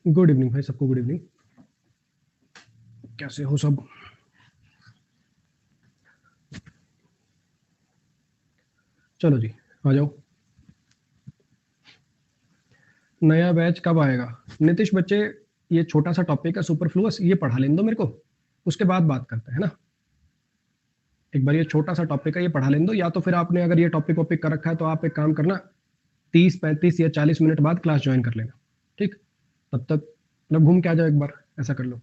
Good evening भाई सबको, good evening. कैसे हो सब? चलो जी, आ जाओ। नया बैच कब आएगा? नीतीश बच्चे, ये छोटा सा टॉपिक है सुपरफ्लुअस, ये पढ़ा लेने दो मेरे को, उसके बाद बात करते हैं ना। एक बार ये छोटा सा टॉपिक है, ये पढ़ा लेने दो, या तो फिर आपने अगर ये टॉपिक वॉपिक कर रखा है तो आप एक काम करना, 30 35 या 40 मिनट बाद क्लास ज्वाइन कर लेना, ठीक? तब तक मतलब घूम के आ जाओ एक बार, ऐसा कर लो।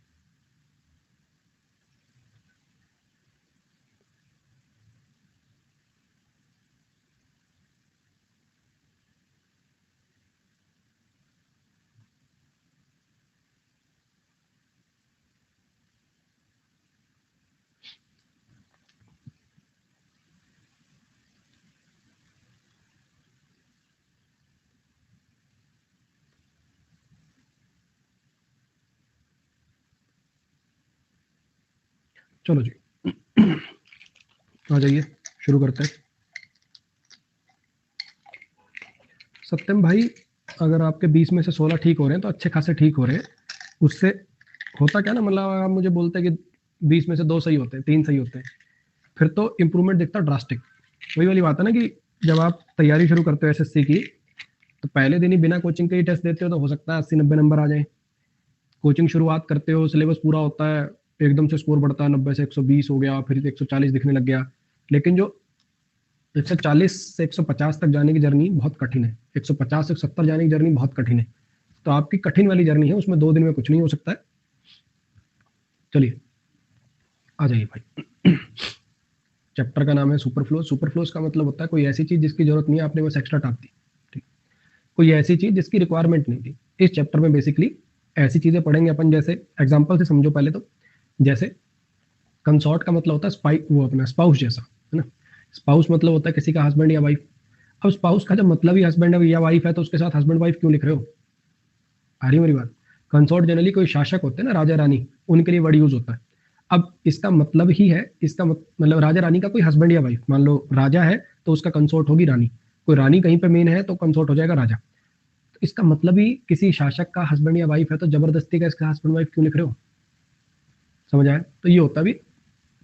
चलो जी, आ जाइए, शुरू करते हैं। सत्यम भाई, अगर आपके 20 में से 16 ठीक हो रहे हैं तो अच्छे खासे ठीक हो रहे हैं। उससे होता क्या ना, मतलब आप मुझे बोलते हैं कि 20 में से 2 सही होते हैं, 3 सही होते हैं, फिर तो इंप्रूवमेंट दिखता ड्रास्टिक। वही वाली बात है ना कि जब आप तैयारी शुरू करते हो एसएससी की, तो पहले दिन ही बिना कोचिंग के ही टेस्ट देते हो तो हो सकता है 80 90 नंबर आ जाए। कोचिंग शुरुआत करते हो, सिलेबस पूरा होता है, एकदम से स्कोर बढ़ता है, 90 से 120 हो गया, फिर 140 दिखने लग गया। लेकिन जो 140 से 150 तक जाने की जर्नी बहुत कठिन है, 150 से 70 जाने की जर्नी बहुत कठिन है। तो आपकी कठिन वाली जर्नी है, उसमें 2 दिन में कुछ नहीं हो सकता है। चलिए, आ जाइए भाई। चैप्टर का नाम है सुपरफ्लो। सुपरफ्लोस का मतलब होता है कोई ऐसी चीज जिसकी जरूरत नहीं है, आपने बस एक्स्ट्रा टाप दी, ठीक? कोई ऐसी चीज जिसकी रिक्वायरमेंट नहीं थी। इस चैप्टर में बेसिकली ऐसी चीजें पढ़ेंगे अपन, जैसे एग्जांपल से समझो पहले तो। जैसे कंसॉर्ट का मतलब होता है स्पाई, वो अपना स्पाउस जैसा, है ना? स्पाउस मतलब होता है किसी का हस्बैंड या वाइफ। अब स्पाउस का जब मतलब ही हस्बैंड या वाइफ है, तो उसके साथ हस्बैंड वाइफ क्यों लिख रहे हो? आ रही मेरी बात? कंसॉर्ट जनरली कोई शासक होते हैं ना, राजा रानी, उनके लिए वर्ड यूज होता है। अब इसका मतलब ही है, इसका मतलब राजा रानी का कोई हस्बैंड या वाइफ, मान लो राजा है तो उसका कंसोर्ट होगी रानी, कोई रानी कहीं पे मेन है तो कंसोर्ट हो जाएगा राजा। तो इसका मतलब ही किसी शासक का हस्बैंड या वाइफ है, तो जबरदस्ती का इसका हस्बैंड वाइफ क्यों लिख रहे हो? समझ आया? तो ये होता भी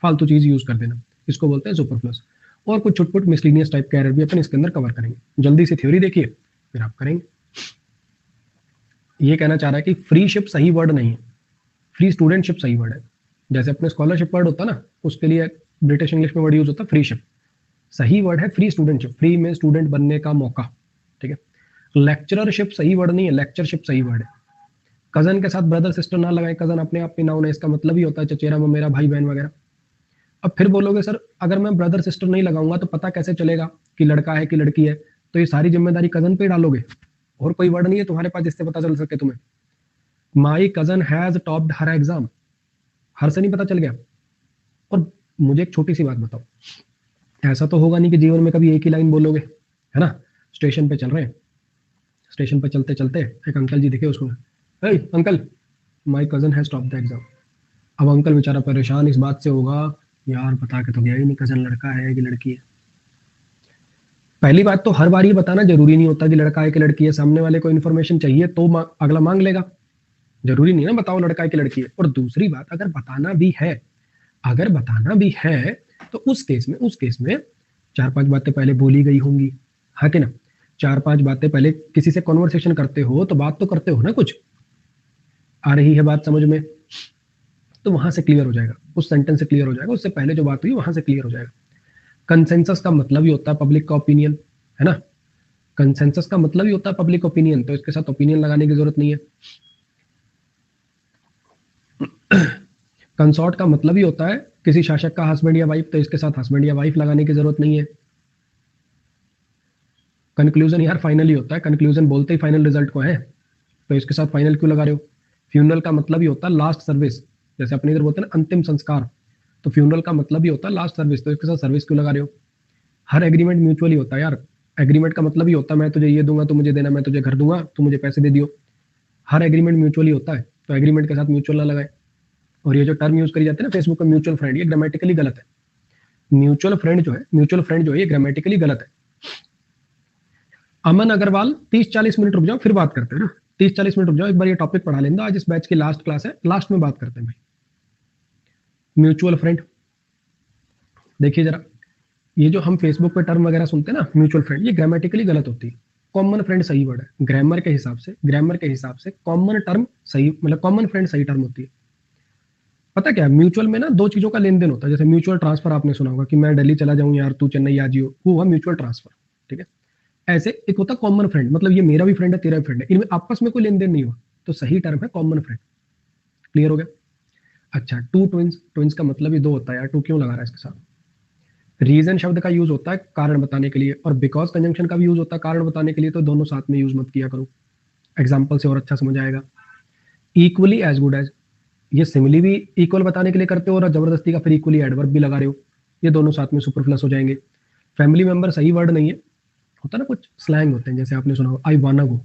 फालतू चीज यूज कर देना, इसको बोलते हैं सुपरफ्लस। और कुछ छुटपुट मिसलीनियस टाइप के एरर भी अपन इसके अंदर कवर करेंगे। जल्दी से थ्योरी देखिए, फिर आप करेंगे। ये कहना चाह रहा है कि फ्रीशिप सही वर्ड नहीं है, फ्री स्टूडेंटशिप सही वर्ड है। जैसे अपने स्कॉलरशिप वर्ड होता है ना, उसके लिए ब्रिटिश इंग्लिश में वर्ड यूज होता है फ्रीशिप। सही वर्ड है फ्री स्टूडेंटशिप, फ्री में स्टूडेंट बनने का मौका, ठीक है? लेक्चररशिप सही वर्ड नहीं है, लेक्चरशिप सही वर्ड है। कजन के साथ ब्रदर सिस्टर ना लगाए, कजन अपने आप में नाउन है, इसका मतलब ही होता है चचेरा ममेरा भाई बहन वगैरह। अब फिर बोलोगे सर अगर मैं ब्रदर सिस्टर नहीं लगाऊंगा तो पता कैसे चलेगा कि लड़का है कि लड़की है? तो ये सारी जिम्मेदारी कजन पे डालोगे, और कोई वर्ड नहीं है तुम्हारे पास जिससे पता चल सके तुम्हें? My cousin has topped her exam, her से नहीं पता चल गया? और मुझे एक छोटी सी बात बताओ, ऐसा तो होगा नहीं कि जीवन में कभी एक ही लाइन बोलोगे, है ना? स्टेशन पे चल रहे हैं, स्टेशन पे चलते चलते एक अंकल जी दिखे उसको, hey, uncle my cousin has top the exam. अब अंकल बेचारा परेशान इस बात से होगा, यार बता के तो गया ही नहीं कजन लड़का है कि लड़की है। पहली बात तो हर बार ये बताना जरूरी नहीं होता कि लड़का है कि लड़की है, सामने वाले को इन्फॉर्मेशन चाहिए तो अगला मांग लेगा, जरूरी नहीं ना बताओ लड़का है कि लड़की है। और दूसरी बात, अगर बताना भी है, अगर बताना भी है तो उस केस में 4 5 बातें पहले बोली गई होंगी, हाँ कि ना? 4 5 बातें पहले किसी से कॉन्वर्सेशन करते हो तो बात तो करते हो ना, कुछ आ रही है बात समझ में, तो वहां से क्लियर हो जाएगा, उस सेंटेंस से क्लियर हो जाएगा, उससे पहले जो बात हुई वहां से क्लियर हो जाएगा। कंसेंसस का मतलब ही होता है पब्लिक का ओपिनियन, है ना? कंसेंसस का मतलब ही होता है पब्लिक ओपिनियन, तो इसके साथ ओपिनियन लगाने की जरूरत नहीं है। कंसॉर्ट का मतलब ही होता है किसी शासक का हस्बैंड या वाइफ, तो इसके साथ हस्बैंड या वाइफ लगाने की जरूरत नहीं है। कंक्लूजन यार फाइनल ही होता है, कंक्लूजन बोलते ही फाइनल रिजल्ट को है, तो इसके साथ फाइनल क्यों लगा रहे हो? फ्यूनरल का मतलब ही होता है लास्ट सर्विस, जैसे अपने इधर बोलते हैं ना अंतिम संस्कार, तो फ्यूनरल का मतलब ही होता है लास्ट सर्विस, तो इसके साथ सर्विस क्यों लगा रहे हो? हर एग्रीमेंट म्यूचुअली होता है यार, एग्रीमेंट का मतलब ही होता है मैं तुझे ये दूंगा, तू मुझे देना, मैं तुझे घर दूंगा, तू मुझे पैसे दे दियो। हर एग्रीमेंट म्यूचुअली होता है, तो एग्रीमेंट के साथ म्यूचुअल ना लगाए। और ये जो टर्म यूज करी जाती है ना फेसबुक पर म्यूचुअल फ्रेंड, ये ग्रामेटिकली गलत है। म्यूचुअल फ्रेंड जो है ये ग्रामेटिकली गलत है। अमन अग्रवाल 30 40 मिनट रुक जाओ, फिर बात करते हैं ना। 30-40 मिनट रुक जाओ, एक बार ये टॉपिक पढ़ा लेना, आज इस बैच की लास्ट क्लास है, लास्ट में बात करते हैं भाई। म्यूचुअल फ्रेंड, देखिए जरा, ये जो हम फेसबुक पे टर्म वगैरह सुनते हैं ना म्यूचुअल फ्रेंड, ये ग्रामेटिकली गलत होती है। कॉमन फ्रेंड सही वर्ड है, ग्रामर के हिसाब से, ग्रामर के हिसाब से कॉमन टर्म सही, मतलब कॉमन फ्रेंड सही टर्म होती है। पता क्या, म्यूचुअल में ना दो चीजों का लेन देन होता है। जैसे म्यूचुअल ट्रांसफर आपने सुना होगा कि मैं दिल्ली चला जाऊं यार, तू चेन्नई आ जियो, वो हुआ म्यूचुअल ट्रांसफर, ठीक है। ऐसे एक होता कॉमन फ्रेंड, मतलब ये मेरा भी फ्रेंड है, तेरा भी फ्रेंड है, इनमें आपस में कोई लेन देन नहीं हुआ, तो सही टर्म है कॉमन फ्रेंड। क्लियर हो गया? अच्छा, टू ट्विंस, ट्विंस का मतलब ही दो होता है यार, टू क्यों लगा रहा है इसके साथ। रीजन शब्द का यूज होता है कारण बताने के लिए, और बिकॉज कंजंक्शन का भी यूज होता है कारण बताने के लिए, तो दोनों साथ में यूज मत किया करो, एग्जाम्पल से और अच्छा समझ आएगा। इक्वली एज गुड एज, ये सिमिली भी इक्वल बताने के लिए करते हो, और जबरदस्ती का फिर इक्वली एडवर्ब भी लगा रहे हो, ये दोनों साथ में सुपरफ्लस हो जाएंगे। फैमिली मेंबर सही वर्ड नहीं है, होता ना कुछ स्लैंग होते हैं, जैसे आपने सुना हो आई वाना गो,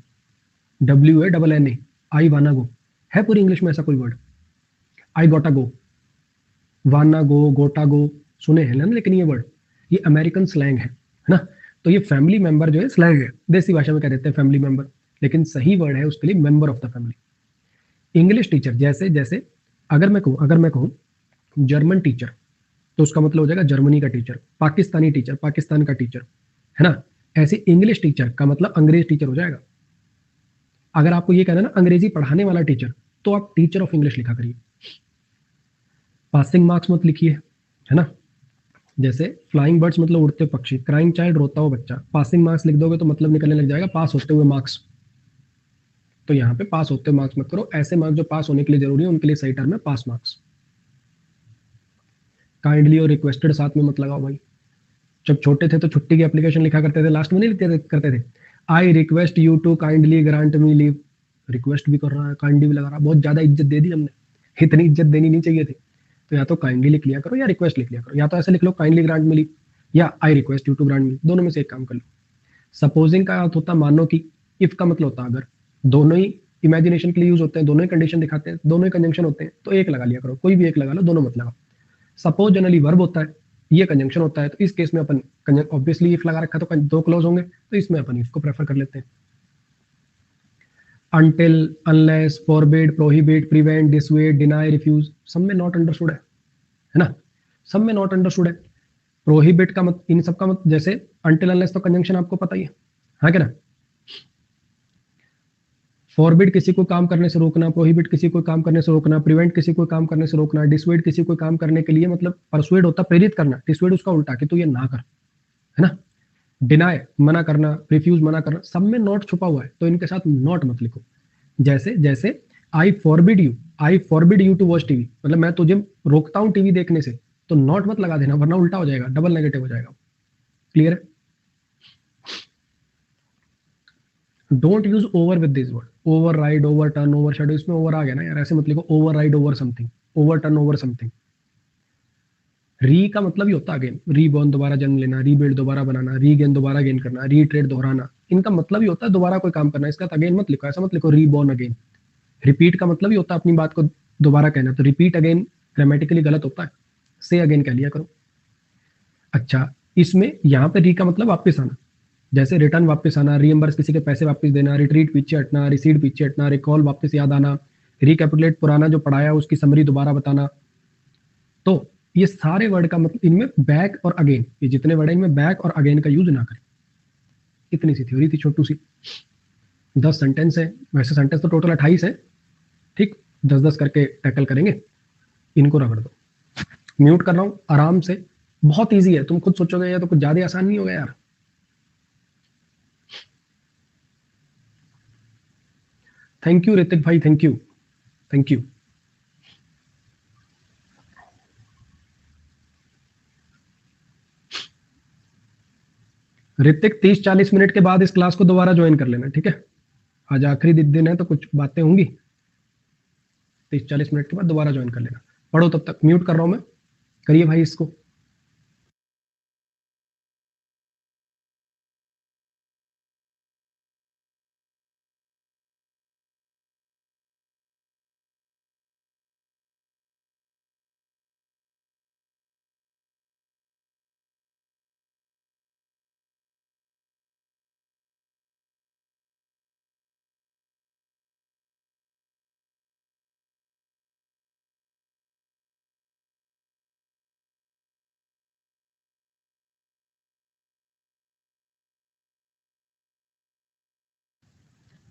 WANNA, आई वाना गो, है पूरी इंग्लिश में ऐसा कोई वर्ड? आई गोटा गो, वाना गो, गोटा गो, सुने हैं ना, लेकिन ये वर्ड, ये अमेरिकन स्लैंग है ना। तो ये फैमिली मेंबर जो है स्लैंग है, देसी भाषा में कह देते हैं फैमिली मेंबर, लेकिन सही वर्ड है उसके लिए member of the family. English teacher, जैसे जैसे अगर मैं कहूँ जर्मन टीचर, तो उसका मतलब हो जाएगा जर्मनी का टीचर, पाकिस्तानी टीचर, पाकिस्तान का टीचर, है ना। ऐसे इंग्लिश टीचर का मतलब अंग्रेज टीचर हो जाएगा। अगर आपको ये कहना है ना अंग्रेजी पढ़ाने वाला टीचर, तो आप टीचर ऑफ इंग्लिश लिखा करिए, पासिंग मार्क्स मत लिखिए, है ना। जैसे फ्लाइंग बर्ड्स मतलब उड़ते पक्षी, क्राइंग चाइल्ड रोता हुआ बच्चा, पासिंग मार्क्स लिख दोगे तो मतलब निकलने लग जाएगा पास होते हुए मार्क्स। तो यहाँ पे पास होते हुए मार्क्स मत करो, ऐसे मार्क्स जो पास होने के लिए जरूरी है उनके लिए सही टर्म है पास मार्क्स। काइंडली और रिक्वेस्टेड साथ में मत लगाओ भाई। जब छोटे थे तो छुट्टी की एप्लीकेशन लिखा करते थे, लास्ट में नहीं लिखते करते थे, I request you to kindly grant me leave, request भी कर रहा है, काइंडली भी लगा रहा है, बहुत ज्यादा इज्जत दे दी हमने, इतनी इज्जत देनी नहीं चाहिए थी। तो या तो काइंडली लिख लिया करो या रिक्वेस्ट लिख लिया करो, या तो ऐसे लिख लो काइंडली ग्रांट मी लीव, या I request you to grant me, दोनों में से एक काम कर लो। सपोजिंग का अर्थ होता है मानो कि, इफ का मतलब होता है अगर, दोनों ही इमेजिनेशन के लिए यूज होते हैं, दोनों ही कंडीशन दिखाते हैं, दोनों ही कंजंक्शन होते हैं, तो एक लगा लिया करो, कोई भी एक लगा लो, दोनों मत लगाओ। सपोज जनरली वर्ब होता है, ये कंजंक्शन होता है, तो इस केस में अपन ऑब्वियसली इफ लगा रखा तो दो क्लोज होंगे, तो इसमें अपन इफ को प्रेफर कर लेते हैं। Until, unless, forbid, prohibit, prevent, dissuade, deny, refuse, सब में नॉट अंडरस्टूड है ना, सब में नॉट अंडरस्टूड है। प्रोहिबिट का मत, इन सब का मत, जैसे अनटिल अनलेस तो कंजंक्शन आपको पता ही है, हाँ क्या ना। फॉरबिड किसी को काम करने से रोकना, प्रोहिबिट किसी को काम करने से रोकना, प्रिवेंट किसी को काम करने से रोकना, डिसवेड किसी को काम करने के लिए, मतलब परसुएड होता प्रेरित करना, डिसवेड उसका उल्टा कि तू ये ना कर, है ना। डिनाय मना करना, रिफ्यूज मना करना, सब में नॉट छुपा हुआ है, तो इनके साथ नॉट मत लिखो। जैसे जैसे I forbid you to watch TV, मतलब मैं तुझे रोकता हूं टीवी देखने से, तो नॉट मत लगा देना, वरना उल्टा हो जाएगा, डबल नेगेटिव हो जाएगा। क्लियर है? Don't use over with this word, over ride, over turn, over shadow, इसमें ओवर आ गया ना यार, ऐसे मत लिखो over ride over something, over turn over something. री का मतलब ही होता है अगेन, रीबॉर्न दोबारा जन्म लेना, रीबिल्ड दोबारा बनाना, रीगेन दोबारा गेन करना, रीट्रेड दोहराना, इनका मतलब ही होता है दोबारा कोई काम करना। इसका अगेन मत लिखो, ऐसा मत लिखो रीबॉर्न अगेन। रिपीट का मतलब ही होता है अपनी बात को दोबारा कहना, तो रिपीट अगेन ग्रामेटिकली गलत होता है, से अगेन कह लिया करो। अच्छा, इसमें यहाँ पे री का मतलब वापस आना, जैसे रिटर्न वापस आना, रीएम्बर्स किसी के पैसे वापस देना, रिट्रीट पीछे हटना, रिसीड पीछे हटना, रिकॉल वापस याद आना, रिकैपिटुलेट पुराना जो पढ़ाया उसकी समरी दोबारा बताना। तो ये सारे वर्ड का मतलब, इनमें बैक और अगेन, ये जितने वर्ड है इनमें बैक और अगेन का यूज ना करें। इतनी सी थ्योरी थी छोटू सी, 10 सेंटेंस है, वैसे सेंटेंस तो टोटल 28 है, ठीक, 10-10 करके टैकल करेंगे, इनको रगड़ दो। म्यूट कर रहा हूं आराम से, बहुत ईजी है, तुम खुद सोचोगे ये तो कुछ ज्यादा आसान नहीं होगा यार। थैंक यू ऋतिक भाई, thank you, thank you. Hrithik 30-40 minute के बाद इस क्लास को दोबारा ज्वाइन कर लेना, ठीक है। आज आखिरी दिन है तो कुछ बातें होंगी, 30-40 मिनट के बाद दोबारा ज्वाइन कर लेना। पढ़ो, तब तक म्यूट कर रहा हूं मैं, करिए भाई इसको।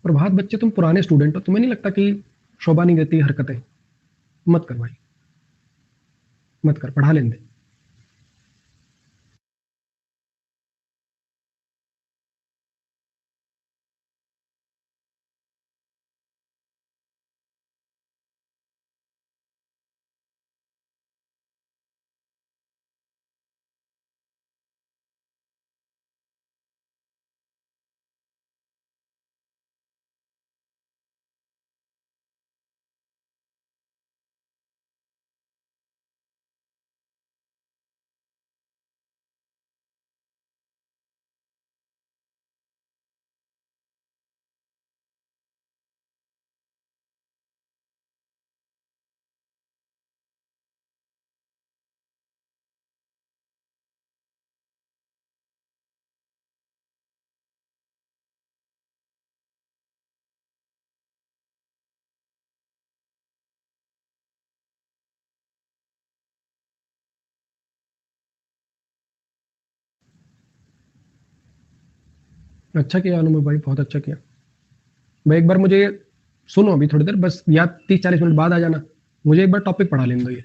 प्रभात बच्चे तुम पुराने स्टूडेंट हो, तुम्हें नहीं लगता कि शोभा नहीं देती हरकतें? मत कर भाई, मत कर, पढ़ा लेने दे। अच्छा किया अनुभव भाई, बहुत अच्छा किया भाई। एक बार मुझे सुनो, अभी थोड़ी देर बस, या 30-40 मिनट बाद आ जाना, मुझे एक बार टॉपिक पढ़ा लेने दो ये,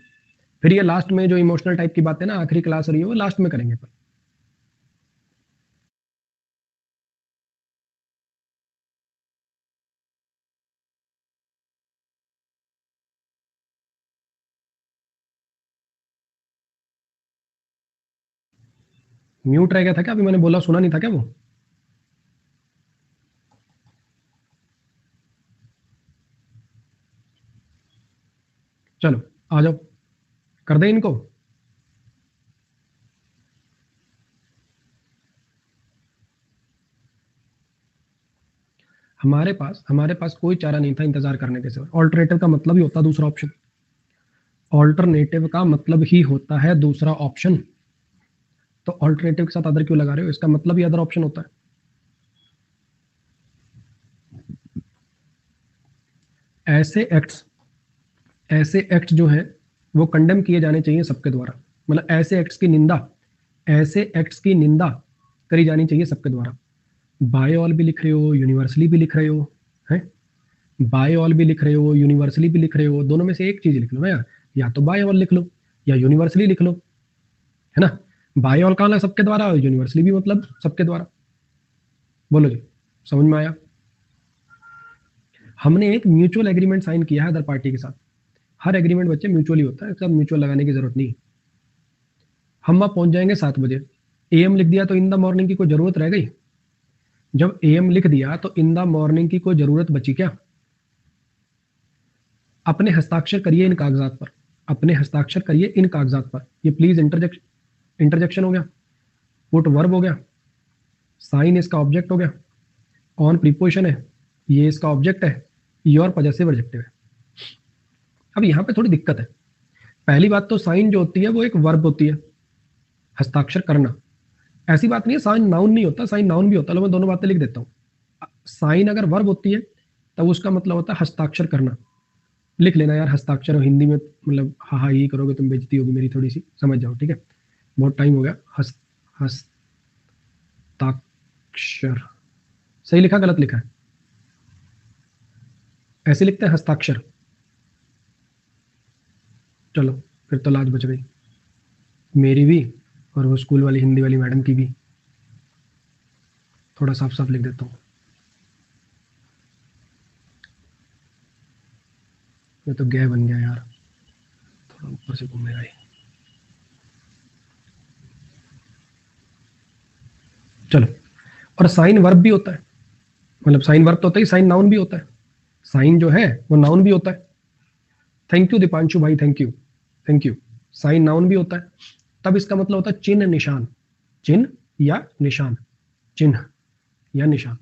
फिर ये लास्ट में जो इमोशनल टाइप की बात है ना, आखिरी क्लास रही है वो लास्ट में करेंगे पर। म्यूट रह गया था क्या अभी? मैंने बोला सुना नहीं था क्या वो? चलो आ जाओ, कर दे इनको। हमारे पास कोई चारा नहीं था इंतजार करने के सिवा। ऑल्टरनेटिव का मतलब ही होता है दूसरा ऑप्शन। ऑल्टरनेटिव का मतलब ही होता है दूसरा ऑप्शन। तो ऑल्टरनेटिव के साथ अदर क्यों लगा रहे हो? इसका मतलब ही अदर ऑप्शन होता है। ऐसे एक्ट्स, ऐसे एक्ट्स जो है वो कंडेम किए जाने चाहिए सबके द्वारा। मतलब ऐसे एक्ट्स की निंदा, ऐसे एक्ट्स की निंदा करी जानी चाहिए सबके द्वारा। बाय ऑल भी लिख रहे हो, यूनिवर्सली भी लिख रहे हो, हैं? बाय ऑल भी लिख रहे हो, यूनिवर्सली भी लिख रहे हो, दोनों में से एक चीज लिख लो ना यार। या तो बाय ऑल लिख लो या यूनिवर्सली लिख लो, है ना? बाय ऑल कहाँ सबके द्वारा, और यूनिवर्सली भी मतलब सबके द्वारा। बोलो जी, समझ में आया? हमने एक म्यूचुअल एग्रीमेंट साइन किया है अदर पार्टी के साथ। हर एग्रीमेंट बच्चे म्यूचुअली होता है, सब म्यूचुअल लगाने की जरूरत नहीं। हम वहां पहुंच जाएंगे 7 बजे। एएम लिख दिया तो इन द मॉर्निंग की कोई जरूरत रह गई? जब एएम लिख दिया तो इन द मॉर्निंग की कोई जरूरत बची क्या? अपने हस्ताक्षर करिए इन कागजात पर, अपने हस्ताक्षर करिए इन कागजात पर। ये प्लीज इंटरजेक्शन हो गया, पुट वर्ब हो गया, साइन इसका ऑब्जेक्ट हो गया, ऑन प्रीपोजिशन है, ये इसका ऑब्जेक्ट है, योर पॉजेसिव एडजेक्टिव है। अब यहाँ पे थोड़ी दिक्कत है। पहली बात तो साइन जो होती है वो एक वर्ब होती है, हस्ताक्षर करना। ऐसी बात नहीं है साइन नाउन नहीं होता, साइन नाउन भी होता है। मैं दोनों बातें लिख देता हूँ। साइन अगर वर्ब होती है तब उसका मतलब होता है हस्ताक्षर करना। लिख लेना यार हस्ताक्षर, हिंदी में मतलब हाँ हाँ यही करोगे तुम, बेइज्जती होगी मेरी थोड़ी सी, समझ जाओ, ठीक है? बहुत टाइम हो गया। हस्ताक्षर सही लिखा गलत लिखा है? ऐसे लिखते हैं हस्ताक्षर। चलो फिर तो लाज बच गई मेरी भी, और वो स्कूल वाली हिंदी वाली मैडम की भी। थोड़ा साफ साफ लिख देता हूँ। ये तो गै बन गया यार, थोड़ा ऊपर से घूमेगा ये। चलो, और साइन वर्ब भी होता है। मतलब साइन वर्ब तो होता है, साइन नाउन भी होता है। साइन जो है वो नाउन भी होता है। थैंक यू दीपांशु भाई, thank you, thank you. Sign noun भी होता है। तब इसका मतलब होता है चिन्ह निशान, चिन्ह या निशान, चिन्ह या निशान,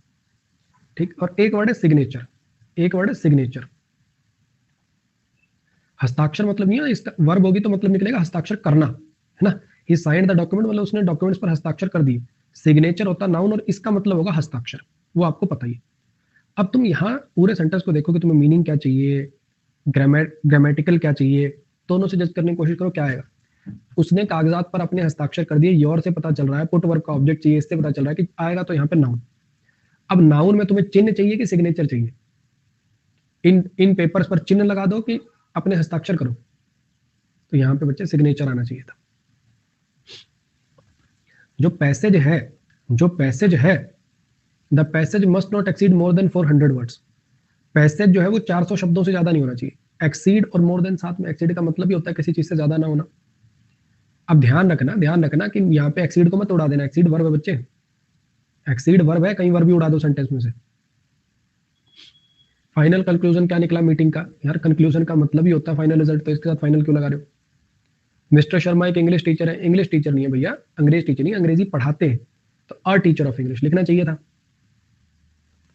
ठीक। और एक वर्ड है सिग्नेचर, एक वर्ड है सिग्नेचर। हस्ताक्षर मतलब नहीं है इसका, वर्ब होगी तो मतलब निकलेगा हस्ताक्षर करना, है ना? ही साइंड द डॉक्यूमेंट, मतलब उसने डॉक्यूमेंट्स पर हस्ताक्षर कर दिए। सिग्नेचर होता नाउन और इसका मतलब होगा हस्ताक्षर, वो आपको पता ही है। अब तुम यहाँ पूरे सेंटेंस को देखो कि तुम्हें मीनिंग क्या चाहिए, ग्रामेटिकल क्या चाहिए, दोनों से जज करने की कोशिश करो क्या आएगा। उसने कागजात पर अपने हस्ताक्षर कर दिए, योर से पता चल रहा है, पुट वर्ब का ऑब्जेक्ट चाहिए, इससे पता चल रहा है कि आएगा तो यहाँ पे नाउन। अब नाउन में तुम्हें चिन्ह चाहिए कि सिग्नेचर चाहिए? इन पेपर्स पर चिन्ह लगा दो कि अपने हस्ताक्षर करो? तो यहाँ पे बच्चे सिग्नेचर आना चाहिए था। जो पैसेज है the passage must not exceed more than 400 words. Passage जो है वो 400 शब्दों से ज्यादा नहीं होना चाहिए। एक्सीड और मोर देन साथ में एक्सीड का मतलब ही होता है किसी चीज से ज्यादा ना होना। अब ध्यान रखना कि यहाँ पे एक्सीड को मत उड़ा देना। एक्सीड वर्ब है बच्चे, एक्सीड वर्ब है, कहीं वर्ब भी उड़ा दो सेंटेंस में से। फाइनल कंक्लूजन क्या निकला मीटिंग का? यार कंक्लूजन का मतलब ही होता है फाइनल रिजल्ट, तो इसके साथ फाइनल क्यों लगा रहे हो? मिस्टर शर्मा एक इंग्लिश टीचर है। इंग्लिश टीचर नहीं है भैया, अंग्रेज टीचर नहीं, अंग्रेजी पढ़ाते हैं, तो अ टीचर ऑफ इंग्लिश लिखना चाहिए था।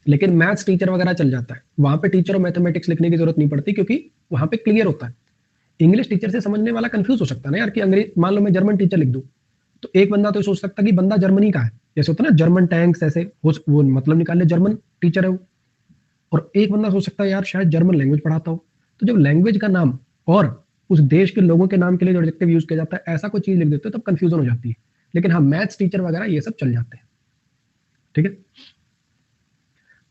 लेकिन मैथ्स टीचर वगैरह चल जाता है, वहां पे टीचर ऑफ मैथमेटिक्स लिखने की जरूरत नहीं पड़ती, क्योंकि वहां पे क्लियर होता है। इंग्लिश टीचर से समझने वाला कंफ्यूज हो सकता है ना यार, कि अंग्रेज, मान लो मैं जर्मन टीचर लिख दूं, तो एक बंदा तो सोच सकता है कि बंदा जर्मनी का है, जैसे होता है ना जर्मन टैंक्स, ऐसे वो मतलब निकाल ले जर्मन टीचर है वो। और एक बंदा सोच सकता है यार शायद जर्मन लैंग्वेज पढ़ाता हो। तो जब लैंग्वेज का नाम और उस देश के लोगों के नाम के लिए जो एडजेक्टिव यूज किया जाता है, ऐसा कोई चीज लिख देते हो तब कंफ्यूजन हो जाती है। लेकिन हाँ, मैथ्स टीचर वगैरह ये सब चल जाते हैं। ठीक है।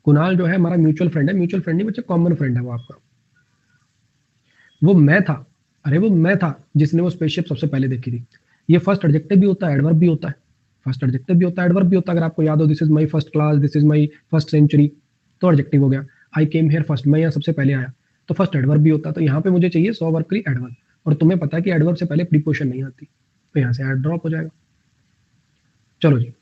कुणाल जो है हमारा म्यूचुअल फ्रेंड है, म्यूचुअल फ्रेंड नहीं बच्चे, कॉमन फ्रेंड है वो आपका। वो मैं था, अरे वो मैं था जिसने वो स्पेसशिप सबसे पहले देखी थी। ये फर्स्ट एडजेक्टिव भी होता है, एडवर्ब भी होता है। फर्स्ट एडजेक्टिव भी होता है, एडवर्ब भी होता है। अगर आपको याद हो, this is my first class, this is my first century, तो एडजेक्टिव हो गया। आई केम हियर फर्स्ट, मैं यहाँ सबसे पहले आया, तो फर्स्ट एडवर्ब भी होता है। तो यहाँ पे मुझे चाहिए 100 वर्ग के लिए एडवर्ब, और तुम्हें पता है कि एडवर्ब से पहले प्रीपोजिशन नहीं आती, तो यहाँ से एड ड्रॉप हो जाएगा। चलो जी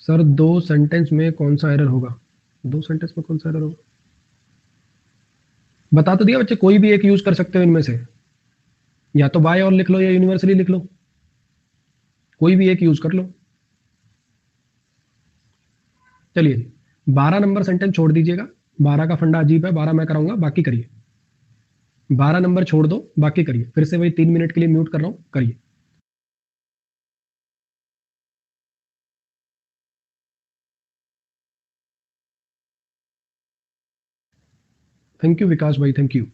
सर, दो सेंटेंस में कौन सा एरर होगा? दो सेंटेंस में कौन सा एरर होगा बता तो दिया बच्चे, कोई भी एक यूज कर सकते हो इनमें से, या तो बाय और लिख लो या यूनिवर्सली लिख लो, कोई भी एक यूज कर लो। चलिए 12 नंबर सेंटेंस छोड़ दीजिएगा, 12 का फंडा अजीब है, 12 मैं कराऊंगा, बाकी करिए। 12 नंबर छोड़ दो, बाकी करिए। फिर से वही 3 मिनट के लिए म्यूट कर रहा हूं, करिए। थैंक यू विकास भाई, thank you.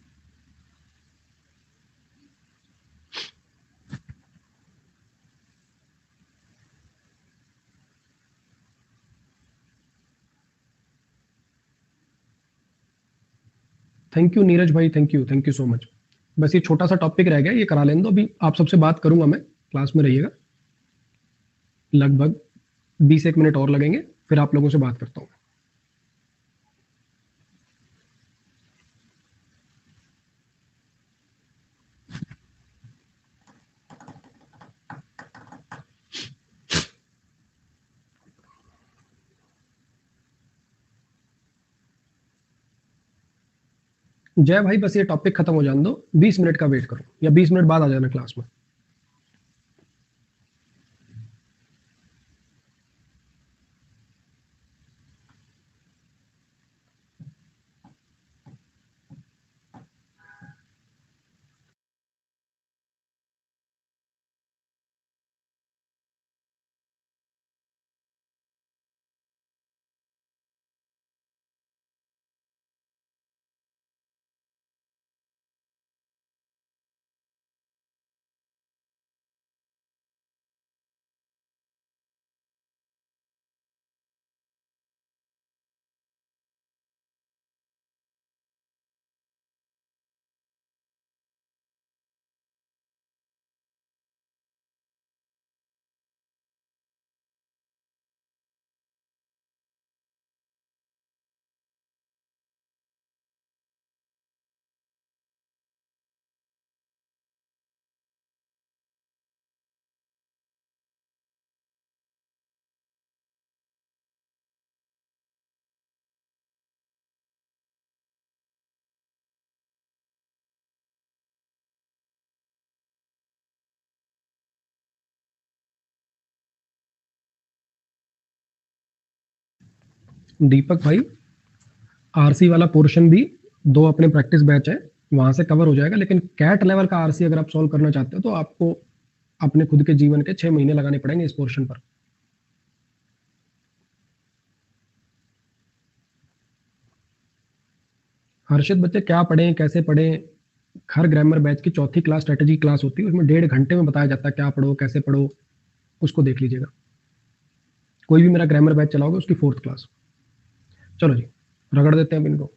Thank you Neeraj भाई, थैंक यू सो मच। बस ये छोटा सा टॉपिक रह गया, ये करा लेने दो। अभी आप सबसे बात करूंगा मैं, क्लास में रहिएगा। लगभग 20 एक मिनट और लगेंगे, फिर आप लोगों से बात करता हूँ। जय भाई, बस ये टॉपिक खत्म हो जाने दो, 20 मिनट का वेट करो, या 20 मिनट बाद आ जाना क्लास में। दीपक भाई, आरसी वाला पोर्शन भी दो अपने प्रैक्टिस बैच है, वहां से कवर हो जाएगा। लेकिन कैट लेवल का आरसी अगर आप सॉल्व करना चाहते हो, तो आपको अपने खुद के जीवन के 6 महीने लगाने पड़ेंगे इस पोर्शन पर। हर्षित बच्चे, क्या पढ़ें कैसे पढ़ें? हर ग्रामर बैच की चौथी क्लास स्ट्रेटेजी क्लास होती है, उसमें 1.5 घंटे में बताया जाता है क्या पढ़ो कैसे पढ़ो। उसको देख लीजिएगा। कोई भी मेरा ग्रामर बैच चलाओगे उसकी 4th क्लास। चलो जी, रगड़ देते हैं अब इनको।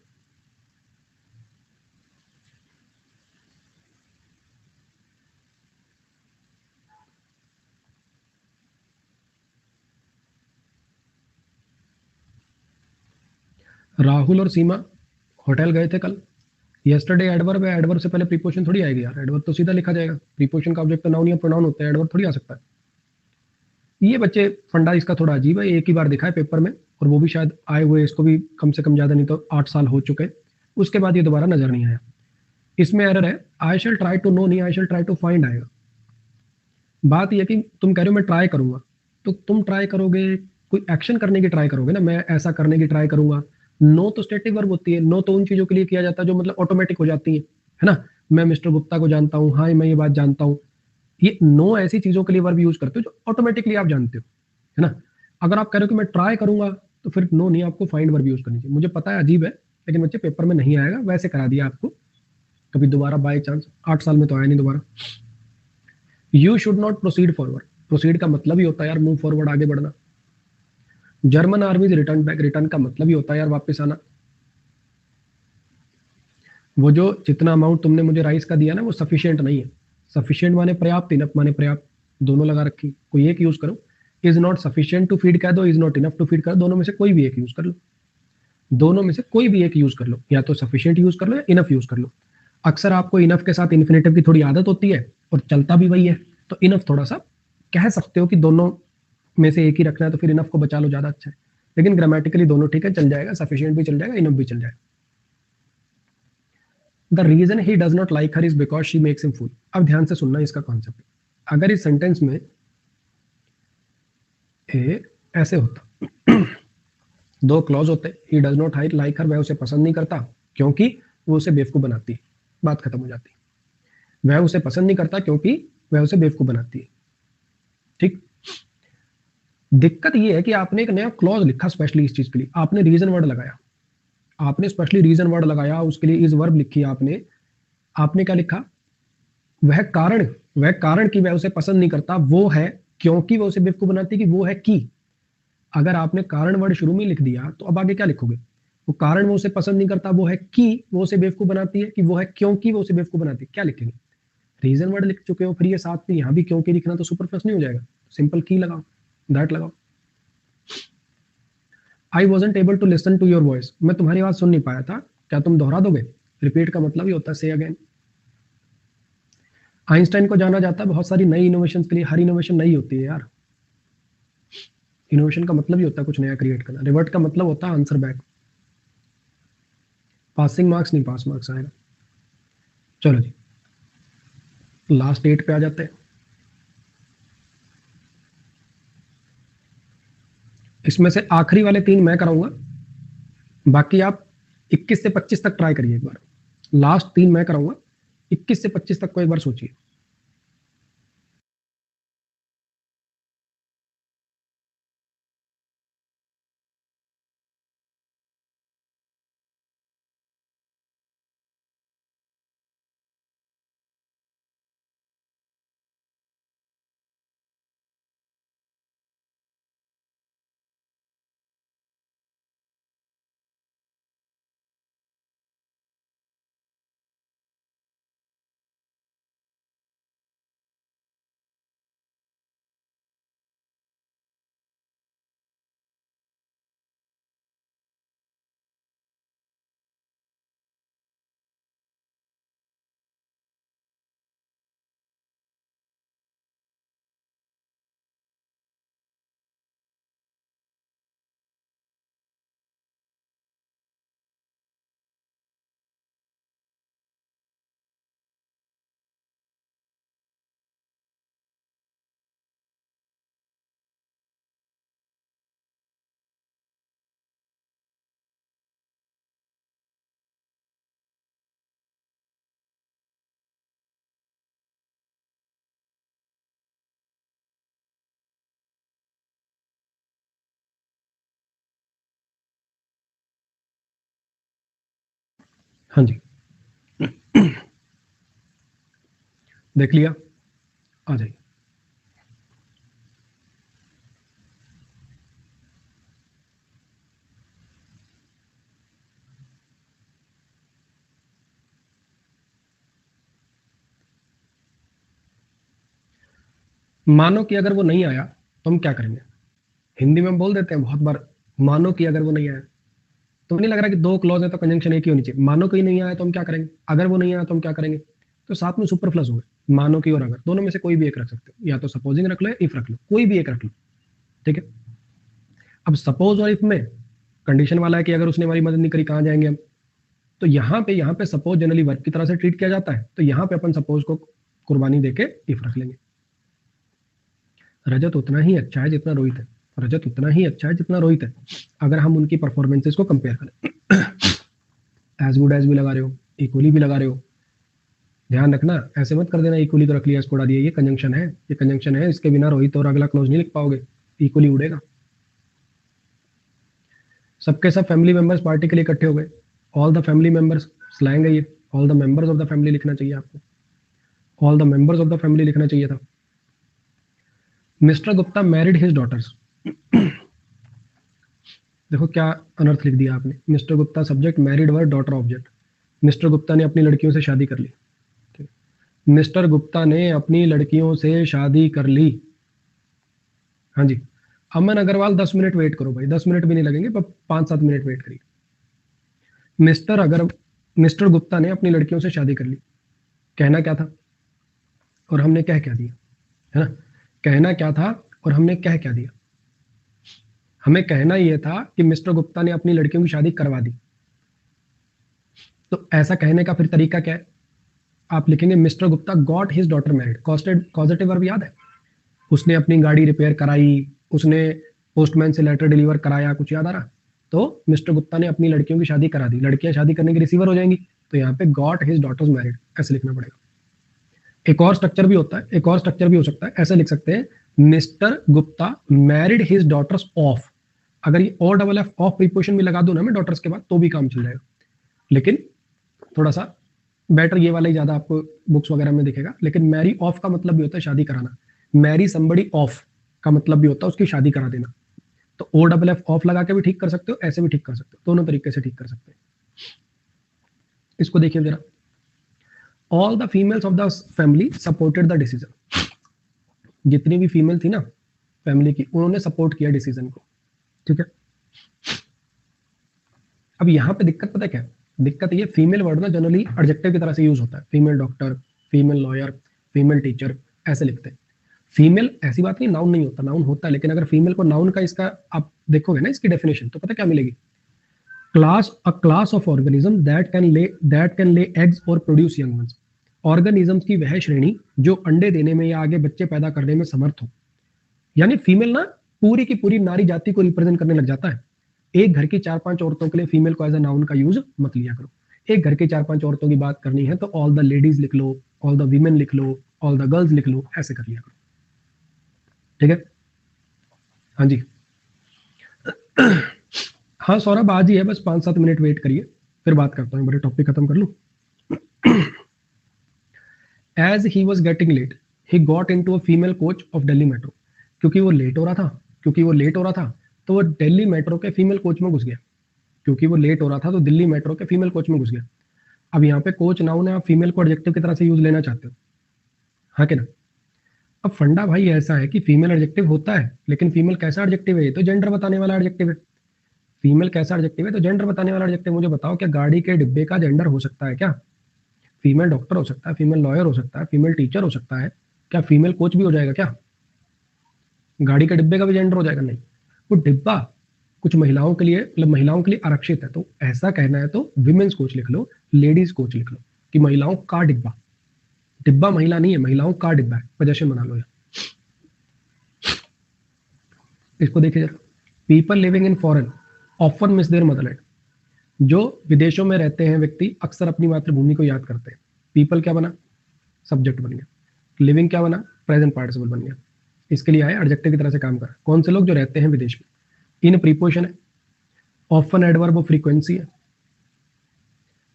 राहुल और सीमा होटल गए थे कल। यस्टरडे एडवर्ब है, एडवर्ब से पहले प्रीपोजिशन थोड़ी आएगी यार, एडवर्ब तो सीधा लिखा जाएगा। प्रीपोजिशन का ऑब्जेक्ट तो नाउन या प्रोनाउन होता है, एडवर्ब थोड़ी आ सकता है। ये बच्चे फंडा इसका थोड़ा अजीब है, एक ही बार दिखा है पेपर में, और वो भी शायद आए हुए इसको भी कम से कम ज्यादा नहीं तो 8 साल हो चुके, उसके बाद ये दोबारा नजर नहीं आया। इसमें एरर है, I shall try to know नहीं, I shall try to find आएगा। बात यह कि तुम कह रहे हो मैं ट्राई करूंगा, तो तुम ट्राई करोगे, कोई एक्शन करने की ट्राई करोगे ना, मैं ऐसा करने की ट्राई करूंगा। नो तो स्टैटिक वर्ब होती है, नो तो उन चीजों के लिए किया जाता है जो मतलब ऑटोमेटिक हो जाती है ना। मैं मिस्टर गुप्ता को जानता हूँ, हाँ मैं ये बात जानता हूँ। ये नो ऐसी चीजों के लिए वर्ब यूज करते हो जो ऑटोमेटिकली आप जानते हो, है ना। अगर आप कह रहे हो कि मैं ट्राई करूंगा, तो फिर नो नहीं, आपको फाइंड वर्ब यूज करनी चाहिए। मुझे पता है अजीब है, लेकिन बच्चे पेपर में नहीं आएगा, वैसे करा दिया आपको, कभी दोबारा बाई चांस 8 साल में तो आया नहीं दोबारा। You should not proceed forward, proceed का मतलब ही होता है यार मूव फॉरवर्ड, आगे बढ़ना। German army return back, return का मतलब ही होता है यार वापस आना। वो जो जितना अमाउंट तुमने मुझे राइस का दिया ना वो सफिशियंट नहीं है। सफिशियंट माने पर्याप्त, इनफ माने पर्याप्त, दोनों लगा रखी, कोई एक यूज करो। Is not sufficient to feed कह दो, is not enough to feed कर दो, दोनों में से कोई भी एक यूज कर लो। दोनों में से कोई भी एक यूज कर लो, या तो सफिशियंट यूज कर लो या इनफ यूज कर लो। अक्सर आपको इनफ के साथ इन्फिनेटिव की थोड़ी आदत होती है और चलता भी वही है, तो इनफ थोड़ा सा कह सकते हो कि दोनों में से एक ही रखना है, तो फिर इनफ को बचा लो, ज्यादा अच्छा है। लेकिन ग्रामेटिकली दोनों ठीक है, चल जाएगा, सफिशियंट भी चल जाएगा, इनफ भी चल जाएगा। The reason he does not like her is because she makes him fool. अब ध्यान से सुनना इसका कॉन्सेप्ट। अगर इस सेंटेंस में ऐसे होता, दो क्लॉज होते, he does not height like her, वह उसे पसंद नहीं करता क्योंकि वो उसे बेवकूफ बनाती है, बात खत्म हो जाती है। वह उसे पसंद नहीं करता क्योंकि वह उसे बेवकूफ बनाती है, ठीक। दिक्कत ये है कि आपने एक नया क्लॉज लिखा स्पेशली इस चीज के लिए, आपने रीजन वर्ड लगाया, आपने स्पेशली रीजन वर्ड लगाया, उसके लिए इज वर्ब लिखी आपने। आपने क्या लिखा, वह कारण, वह कारण कि वह उसे पसंद नहीं करता वो है क्योंकि वह उसे बेवकूफ बनाती है, कि वो है कि। अगर आपने कारण वर्ड शुरू में लिख दिया तो अब आगे क्या लिखोगे, वो कारण वो उसे पसंद नहीं करता, वो है कि वो उसे बेवकूफ बनाती है, कि वो है क्योंकि वो उसे बेवकूफ बनाती है, क्या लिखेंगे। रीजन वर्ड लिख चुके हो, फिर ये साथ में यहाँ भी क्योंकि लिखना तो सुपरफ्लुअस नहीं हो जाएगा, सिंपल की लगाओ, दैट लगाओ। I wasn't able to listen to your voice, मैं तुम्हारी आवाज सुन नहीं पाया था, क्या तुम दोहरा दोगे। रिपीट का मतलब ही होता है से अगेन। आइंस्टाइन को जाना जाता है बहुत सारी नई इनोवेशन के लिए, हर इनोवेशन नई होती है यार। इनोवेशन का मतलब ही होता है कुछ नया क्रिएट करना, रिवर्ट का मतलब होता है आंसर बैक। पासिंग मार्क्स नहीं, पास मार्क्स आएगा। चलो जी, लास्ट 8 पे आ जाते हैं। इसमें से आखिरी वाले 3 मैं कराऊंगा, बाकी आप 21 से 25 तक ट्राई करिए एक बार। लास्ट 3 मैं कराऊंगा, 21 से 25 तक को एक बार सोचिए। हाँ जी, देख लिया, आ जाइए। मानो कि अगर वो नहीं आया तो हम क्या करेंगे? हिंदी में हम बोल देते हैं बहुत बार, मानो कि अगर वो नहीं आया। तो नहीं लग रहा कि दो क्लॉज है तो कंजंक्शन एक ही होनी चाहिए। मानो कि नहीं आया तो हम क्या करेंगे, अगर वो नहीं आया तो हम क्या करेंगे। तो साथ में सुपरफ्लस हो गए, मानो कि और अगर, दोनों में से कोई भी एक रख सकते हो, या तो सपोजिंग रख लो या इफ रख लो, कोई भी एक रख लो, ठीक है। अब सपोज और इफ में कंडीशन वाला है कि अगर उसने हमारी मदद नहीं करी कहाँ जाएंगे हम। तो यहाँ पे सपोज जनरली वर्ब की तरह से ट्रीट किया जाता है, तो यहाँ पे अपन सपोज को कुर्बानी देके इफ रख लेंगे। रजत उतना ही अच्छा है जितना रोहित है, रजत उतना ही अच्छा है जितना रोहित है, अगर हम उनकी परफॉर्मेंसेस को कंपेयर करें। एज गुड एज भी लगा रहे हो, इक्वली भी लगा रहे हो, ध्यान रखना, ऐसे मत कर देना इक्वली तो रख लिया इसको उड़ा दिया, ये कंजंक्शन है, ये कंजंक्शन है, इसके बिना रोहित और अगला क्लोज नहीं लिख पाओगे, इक्वली उड़ेगा। सबके सब फैमिली मेंबर्स पार्टी के लिए इकट्ठे हो गए, all the family members slang है ये, all the members of the family लिखना चाहिए आपको, all the members of the family लिखना चाहिए था। Mister Gupta married his daughters, देखो क्या अनर्थ लिख दिया आपने, Mister Gupta subject, married word, daughter object. Mister Gupta ने अपनी लड़कियों से शादी कर ली, मिस्टर गुप्ता ने अपनी लड़कियों से शादी कर ली, हाँ जी। अमन अग्रवाल 10 मिनट वेट करो भाई, 10 मिनट भी नहीं लगेंगे, पर 5-7 मिनट वेट करिए। मिस्टर गुप्ता ने अपनी लड़कियों से शादी कर ली, कहना क्या था और हमने कह क्या दिया, है ना। कहना क्या था और हमने कह क्या दिया। हमें कहना यह था कि मिस्टर गुप्ता ने अपनी लड़कियों की शादी करवा दी, तो ऐसा कहने का फिर तरीका क्या है, आप लिखेंगे mister Gupta got his daughter married, causative verb याद है, उसने अपनी गाड़ी रिपेयर कराई, उसने पोस्टमैन से लेटर डिलीवर कराया, कुछ याद आ रहा। तो मिस्टर गुप्ता ने अपनी लड़कियों की शादी करा दी, लड़कियां शादी करने की रिसीवर हो जाएंगी, तो यहाँ पे गॉट हिज डॉटर्स मैरिड ऐसे लिखना पड़ेगा। एक और स्ट्रक्चर भी होता है, एक और स्ट्रक्चर भी हो सकता है, ऐसे लिख सकते हैं Mister Gupta married his daughters off, अगर ये और डबल एफ ऑफ प्रीपोजिशन भी लगा दो ना मैं डॉटर्स के बाद तो भी काम चल जाएगा, लेकिन थोड़ा सा बेटर ये वाला ही ज्यादा आपको बुक्स वगैरह में दिखेगा। लेकिन मैरी ऑफ का मतलब भी होता है शादी कराना, मैरी समबडी ऑफ का मतलब भी होता है उसकी शादी करा देना। तो ओ डबल एफ ऑफ लगा के भी ठीक कर सकते हो, ऐसे भी ठीक कर सकते हो, दोनों तरीके से ठीक कर सकते हैं। इसको देखिए जरा, all the females of the family supported the decision, जितनी भी फीमेल थी ना फैमिली की, उन्होंने सपोर्ट किया डिसीजन को, ठीक है। अब यहाँ पे दिक्कत पता है क्या है? दिक्कत ये फीमेल वर्ड ना जनरली एडजेक्टिव की तरह से यूज होता है, female doctor, female lawyer, female teacher, ऐसे लिखते हैं। फीमेल ऐसी बात नहीं, नाउन नहीं होता, नाउन होता है, लेकिन अगर फीमेल को नाउन का इसका आप देखोगे ना इसकी डेफिनेशन तो पता क्या मिलेगी, अ class of organism that can lay eggs और प्रोड्यूस यंग वंस, ऑर्गेनिज्म्स की वह श्रेणी जो अंडे देने में या आगे बच्चे पैदा करने में समर्थ हो। यानी फीमेल ना पूरी की पूरी नारी जाति को रिप्रेजेंट करने लग जाता है। एक घर की 4-5 औरतों के लिए फीमेल को एज अ नाउन का यूज मत लिया करो। एक घर की 4-5 औरतों की बात करनी है तो ऑल द लेडीज लिख लो, ऑल द वीमेन लिख लो, ऑल द गर्ल्स लिख लो, ऐसे कर लिया करो, ठीक है। हाँ जी। हाँ सौरभ आज ही है, बस 5-7 मिनट वेट करिए, फिर बात करता हूँ, बड़े टॉपिक खत्म कर लूँ। As he was getting late he got into a female coach of Delhi metro, क्योंकि वो लेट हो रहा था, तो वो दिल्ली मेट्रो के फीमेल कोच में घुस गया, क्योंकि वो लेट हो रहा था तो दिल्ली मेट्रो के फीमेल कोच में घुस गया। अब यहाँ पे कोच नाउन है, आप फीमेल को एडजेक्टिव की तरह से यूज लेना चाहते हो, हाँ कि ना। अब फंडा भाई ऐसा है कि फीमेल एडजेक्टिव होता है, लेकिन फीमेल कैसा एडजेक्टिव है, ये तो जेंडर बताने वाला एडजेक्टिव है। फीमेल कैसा एडजेक्टिव है तो जेंडर बताने वाला एडजेक्टिव। मुझे बताओ क्या गाड़ी के डिब्बे का जेंडर हो सकता है क्या? फीमेल डॉक्टर हो सकता है, फीमेल लॉयर हो सकता है, फीमेल टीचर हो सकता है, क्या फीमेल कोच भी हो जाएगा क्या? गाड़ी के डिब्बे का भी जेंडर हो जाएगा? नहीं, वो डिब्बा कुछ महिलाओं के लिए, मतलब महिलाओं के लिए आरक्षित है, तो ऐसा कहना है तो विमेंस कोच लिख लो, लेडीज कोच लिख लो, कि महिलाओं का डिब्बा। डिब्बा महिला नहीं है, महिलाओं का डिब्बा है, पोजेशन बना लो यार। इसको देखिए जरा, people living in foreign often miss their motherland, जो विदेशों में रहते हैं व्यक्ति अक्सर अपनी मातृभूमि को याद करते हैं। पीपल क्या बना, सब्जेक्ट बन गया, लिविंग क्या बना, प्रेजेंट पार्टिसिपल बन गया, इसके लिए आए एडजेक्टिव की तरह से काम कर। कौन से लोग, जो रहते हैं विदेश में। इन प्रीपोजिशन है, ऑफन एडवर्ब ऑफ फ्रीक्वेंसी है,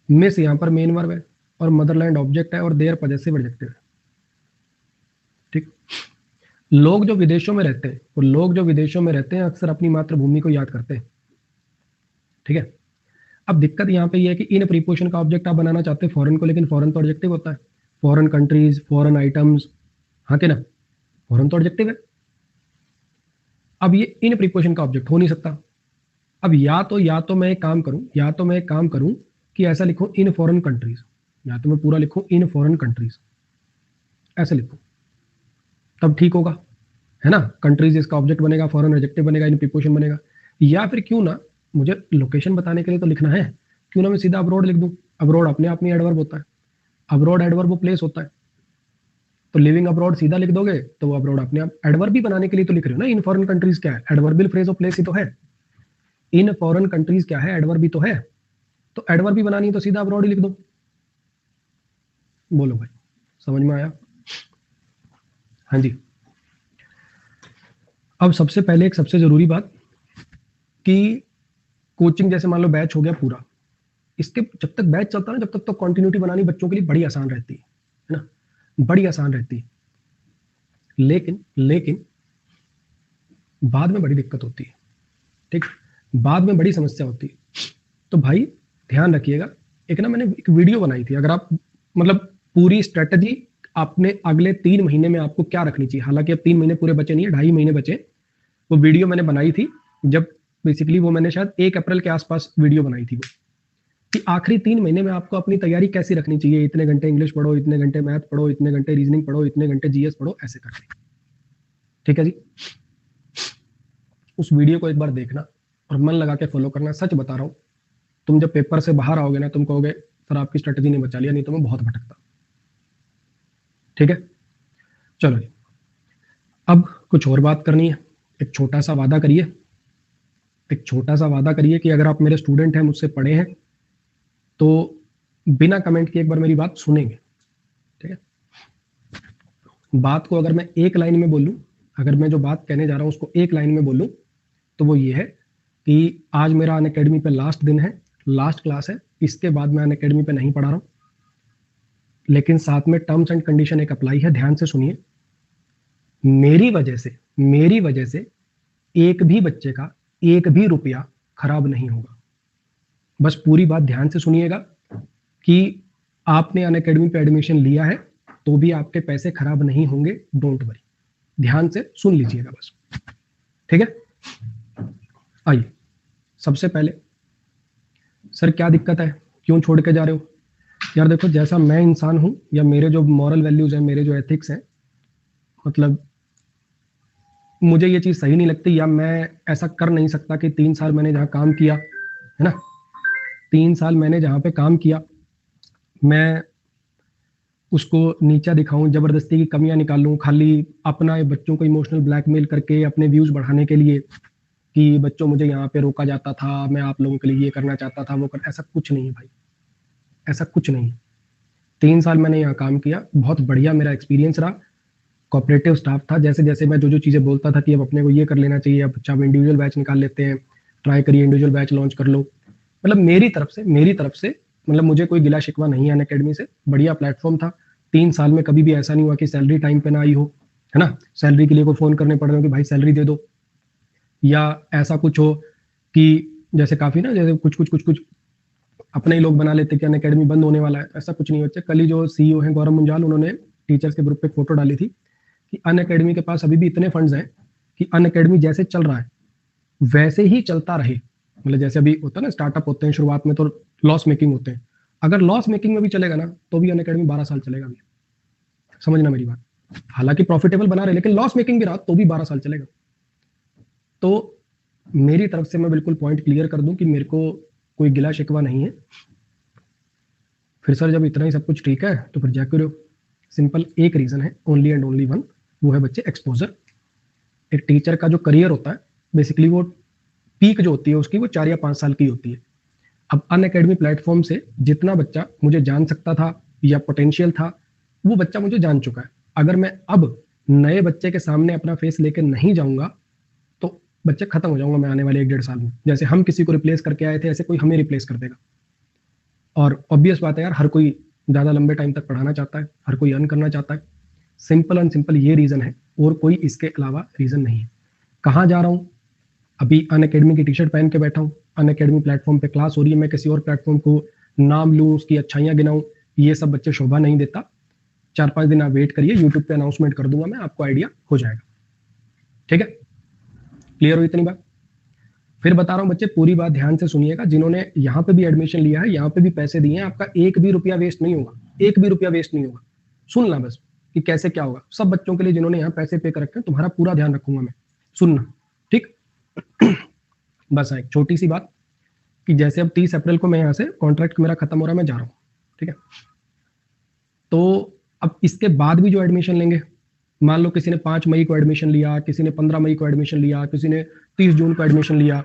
मिस यहाँ पर मेन वर्ब है, और मदरलैंड ऑब्जेक्ट है, और देयर पॉजेसिव एडजेक्टिव है, ठीक। लोग जो विदेशों में रहते हैं, वो लोग जो विदेशों में रहते हैं अक्सर अपनी मातृभूमि को याद करते हैं, ठीक है। अब दिक्कत यहाँ पे ये है कि इन प्रीपोजिशन का ऑब्जेक्ट आप बनाना चाहते हैं फॉरेन को, लेकिन फॉरेन तो एडजेक्टिव होता है, फॉरेन कंट्रीज, फॉरेन आइटम्स, हाँ कि ना, फॉरेन तो एडजेक्टिव है। अब ये इन प्रीपोजिशन का ऑब्जेक्ट हो नहीं सकता। अब या तो मैं एक काम करूं कि ऐसा लिखूं इन फॉरेन कंट्रीज, या तो मैं पूरा लिखूं इन फॉरेन कंट्रीज, ऐसे लिखूं, तब ठीक होगा, है ना। कंट्रीज इसका ऑब्जेक्ट बनेगा, फॉरेन एडजेक्टिव बनेगा, इन प्रीपोजिशन बनेगा। या फिर क्यों ना, मुझे लोकेशन बताने के लिए तो लिखना है, क्यों ना मैं सीधा अब्रॉड लिख दूं। अब्रॉड अपने आप में एडवर्ब होता है, अब्रॉड एडवर्ब वो प्लेस होता है। तो लिविंग अब्रॉड सीधा लिख दोगे तो वो अब्रॉड अपने आप एडवर्ब भी बनाने के लिए तो लिख रहे हो ना। इन फॉरेन कंट्रीज क्या है, एडवर्बियल फ्रेज ऑफ प्लेस ही तो है। इन फॉरेन कंट्रीज क्या है, एडवर्ब भी तो है। तो एडवर्ब भी बनानी है तो सीधा अब्रॉड ही लिख दो। बोलो भाई, समझ में आया? हाँ जी। अब सबसे पहले एक सबसे जरूरी बात कि कोचिंग जैसे मान लो बैच हो गया पूरा, इसके जब तक बैच चलता है ना, जब तक तो कंटिन्यूटी बनानी बच्चों के लिए बड़ी आसान रहती है ना, बड़ी आसान रहती है। लेकिन बाद में बड़ी दिक्कत होती है, ठीक, बाद में बड़ी समस्या होती है। तो भाई ध्यान रखिएगा, एक ना मैंने एक वीडियो बनाई थी, अगर आप मतलब पूरी स्ट्रेटजी आपने अगले 3 महीने में आपको क्या रखनी चाहिए, हालांकि अब 3 महीने पूरे बचे नहीं है, 2.5 महीने बचे। वो वीडियो मैंने बनाई थी जब बेसिकली वो मैंने शायद 1 अप्रैल के आसपास वीडियो बनाई थी वो, कि आखिरी 3 महीने में आपको अपनी तैयारी कैसी रखनी चाहिए। इतने घंटे इंग्लिश पढ़ो, इतने घंटे मैथ पढ़ो, इतने घंटे रीजनिंग पढ़ो, इतने घंटे जीएस पढ़ो, ऐसे करके। ठीक है जी। उस वीडियो को एक बार देखना और मन लगा के फॉलो करना। सच बता रहा हूं, तुम जब पेपर से बाहर आओगे ना, तुम कहोगे सर आपकी स्ट्रेटजी ने बचा लिया, नहीं तो मैं बहुत भटकता। ठीक है, चलो जी। अब कुछ और बात करनी है। एक छोटा सा वादा करिए, एक छोटा सा वादा करिए कि अगर आप मेरे स्टूडेंट हैं, मुझसे पढ़े हैं, तो बिना कमेंट के एक बार मेरी बात सुनेंगे। ठीक है, बात को अगर मैं एक लाइन में बोलूं, अगर मैं जो बात कहने जा रहा हूं उसको एक लाइन में बोलूं, तो वो ये है कि आज मेरा अनअकैडमी पे लास्ट दिन है, लास्ट क्लास है, इसके बाद मैं अनअकैडमी पे नहीं पढ़ा रहा हूं। लेकिन साथ में टर्म्स एंड कंडीशन एक अप्लाई है, ध्यान से सुनिए। मेरी वजह से एक भी बच्चे का एक भी रुपया खराब नहीं होगा। बस पूरी बात ध्यान से सुनिएगा कि आपने अनअकैडमी पे एडमिशन लिया है तो भी आपके पैसे खराब नहीं होंगे, डोंट वरी। ध्यान से सुन लीजिएगा बस। ठीक है, आइए सबसे पहले, सर क्या दिक्कत है, क्यों छोड़ के जा रहे हो? यार देखो, जैसा मैं इंसान हूं, या मेरे जो मॉरल वैल्यूज हैं, मेरे जो एथिक्स हैं, मतलब मुझे ये चीज सही नहीं लगती, या मैं ऐसा कर नहीं सकता कि 3 साल मैंने जहां काम किया है ना, 3 साल मैंने जहां पे काम किया, मैं उसको नीचा दिखाऊं, जबरदस्ती की कमियां निकालूं, खाली अपना बच्चों को इमोशनल ब्लैकमेल करके अपने व्यूज बढ़ाने के लिए कि बच्चों मुझे यहाँ पे रोका जाता था, मैं आप लोगों के लिए ये करना चाहता था, वो कर, ऐसा कुछ नहीं है भाई, ऐसा कुछ नहीं है। 3 साल मैंने यहाँ काम किया, बहुत बढ़िया मेरा एक्सपीरियंस रहा, कोऑपरेटिव स्टाफ था। जैसे जैसे मैं जो जो चीज़ें बोलता था कि अब अपने को ये कर लेना चाहिए, अब अच्छा इंडिविजुअल बैच निकाल लेते हैं, ट्राई करिए इंडिविजुअल बैच लॉन्च कर लो, मतलब मेरी तरफ से मतलब मुझे कोई गिला शिकवा नहीं है अनअकैडमी से, बढ़िया प्लेटफॉर्म था। 3 साल में कभी भी ऐसा नहीं हुआ कि सैलरी टाइम पे ना आई हो, है ना, सैलरी के लिए कोई फोन करने पड़ रहे हो कि भाई सैलरी दे दो, या ऐसा कुछ हो कि जैसे काफी ना, जैसे कुछ अपने ही लोग बना लेते कि अनअकैडमी बंद होने वाला है, ऐसा कुछ नहीं होता। कल ही जो सीईओ हैं गौरव मुंजाल, उन्होंने टीचर्स के ग्रुप पे फोटो डाली थी कि अनअकैडमी के पास अभी भी इतने फंड्स हैं कि अनअकैडमी जैसे चल रहा है वैसे ही चलता रहे। मतलब जैसे अभी होता है ना, स्टार्टअप होते हैं शुरुआत में तो लॉस मेकिंग होते हैं, अगर लॉस मेकिंग में भी चलेगा ना तो भी अनअकैडमी 12 साल चलेगा भी, समझना मेरी बात। हालांकि प्रॉफिटेबल बना रहे, लेकिन लॉस मेकिंग भी रहा तो भी 12 साल चलेगा। तो मेरी तरफ से मैं बिल्कुल पॉइंट क्लियर कर दूं कि मेरे को कोई गिला शिकवा नहीं है। फिर सर जब इतना ही सब कुछ ठीक है तो फिर क्या करो? सिंपल एक रीजन है, ओनली एंड ओनली वन, वो है बच्चे एक्सपोजर। एक टीचर का जो करियर होता है बेसिकली, वो पीक जो होती है उसकी वो 4 या 5 साल की होती है। अब अनअकैडमी प्लेटफॉर्म से जितना बच्चा मुझे जान सकता था या पोटेंशियल था, वो बच्चा मुझे जान चुका है। अगर मैं अब नए बच्चे के सामने अपना फेस लेके नहीं जाऊंगा तो बच्चे खत्म हो जाऊंगा मैं आने वाले 1-1.5 साल में। जैसे हम किसी को रिप्लेस करके आए थे, ऐसे कोई हमें रिप्लेस कर देगा। और ऑब्वियस बात है यार, हर कोई ज्यादा लंबे टाइम तक पढ़ाना चाहता है, हर कोई अर्न करना चाहता है। सिंपल एंड सिंपल ये रीजन है, और कोई इसके अलावा रीजन नहीं है। कहाँ जा रहा हूँ? अभी अनअकैडमी की टी शर्ट पहन के बैठा हूँ, अनअकैडमी प्लेटफॉर्म पे क्लास हो रही है, मैं किसी और प्लेटफॉर्म को नाम लूँ, उसकी अच्छाइयाँ गिनाऊं, ये सब बच्चे शोभा नहीं देता। 4-5 दिन आप वेट करिए, यूट्यूब पे अनाउंसमेंट कर दूंगा मैं, आपको आइडिया हो जाएगा। ठीक है, क्लियर हो इतनी बात? फिर बता रहा हूं बच्चे, पूरी बात ध्यान से सुनिएगा। जिन्होंने यहाँ पे भी एडमिशन लिया है, यहाँ पे भी पैसे दिए हैं, आपका एक भी रुपया वेस्ट नहीं होगा, एक भी रुपया वेस्ट नहीं होगा। सुनना बस कि कैसे क्या होगा। सब बच्चों के लिए जिन्होंने यहाँ पैसे पे कर रखे हैं, तुम्हारा पूरा ध्यान रखूंगा मैं, सुनना, ठीक? बस एक छोटी सी बात कि जैसे अब 30 अप्रैल को मैं यहाँ से कॉन्ट्रैक्ट मेरा खत्म हो रहा है, मैं जा रहा हूँ, ठीक है? तो अब इसके बाद भी जो एडमिशन लेंगे, मान लो किसी ने 5 मई को एडमिशन लिया, किसी ने 15 मई को एडमिशन लिया, किसी ने 30 जून को एडमिशन लिया,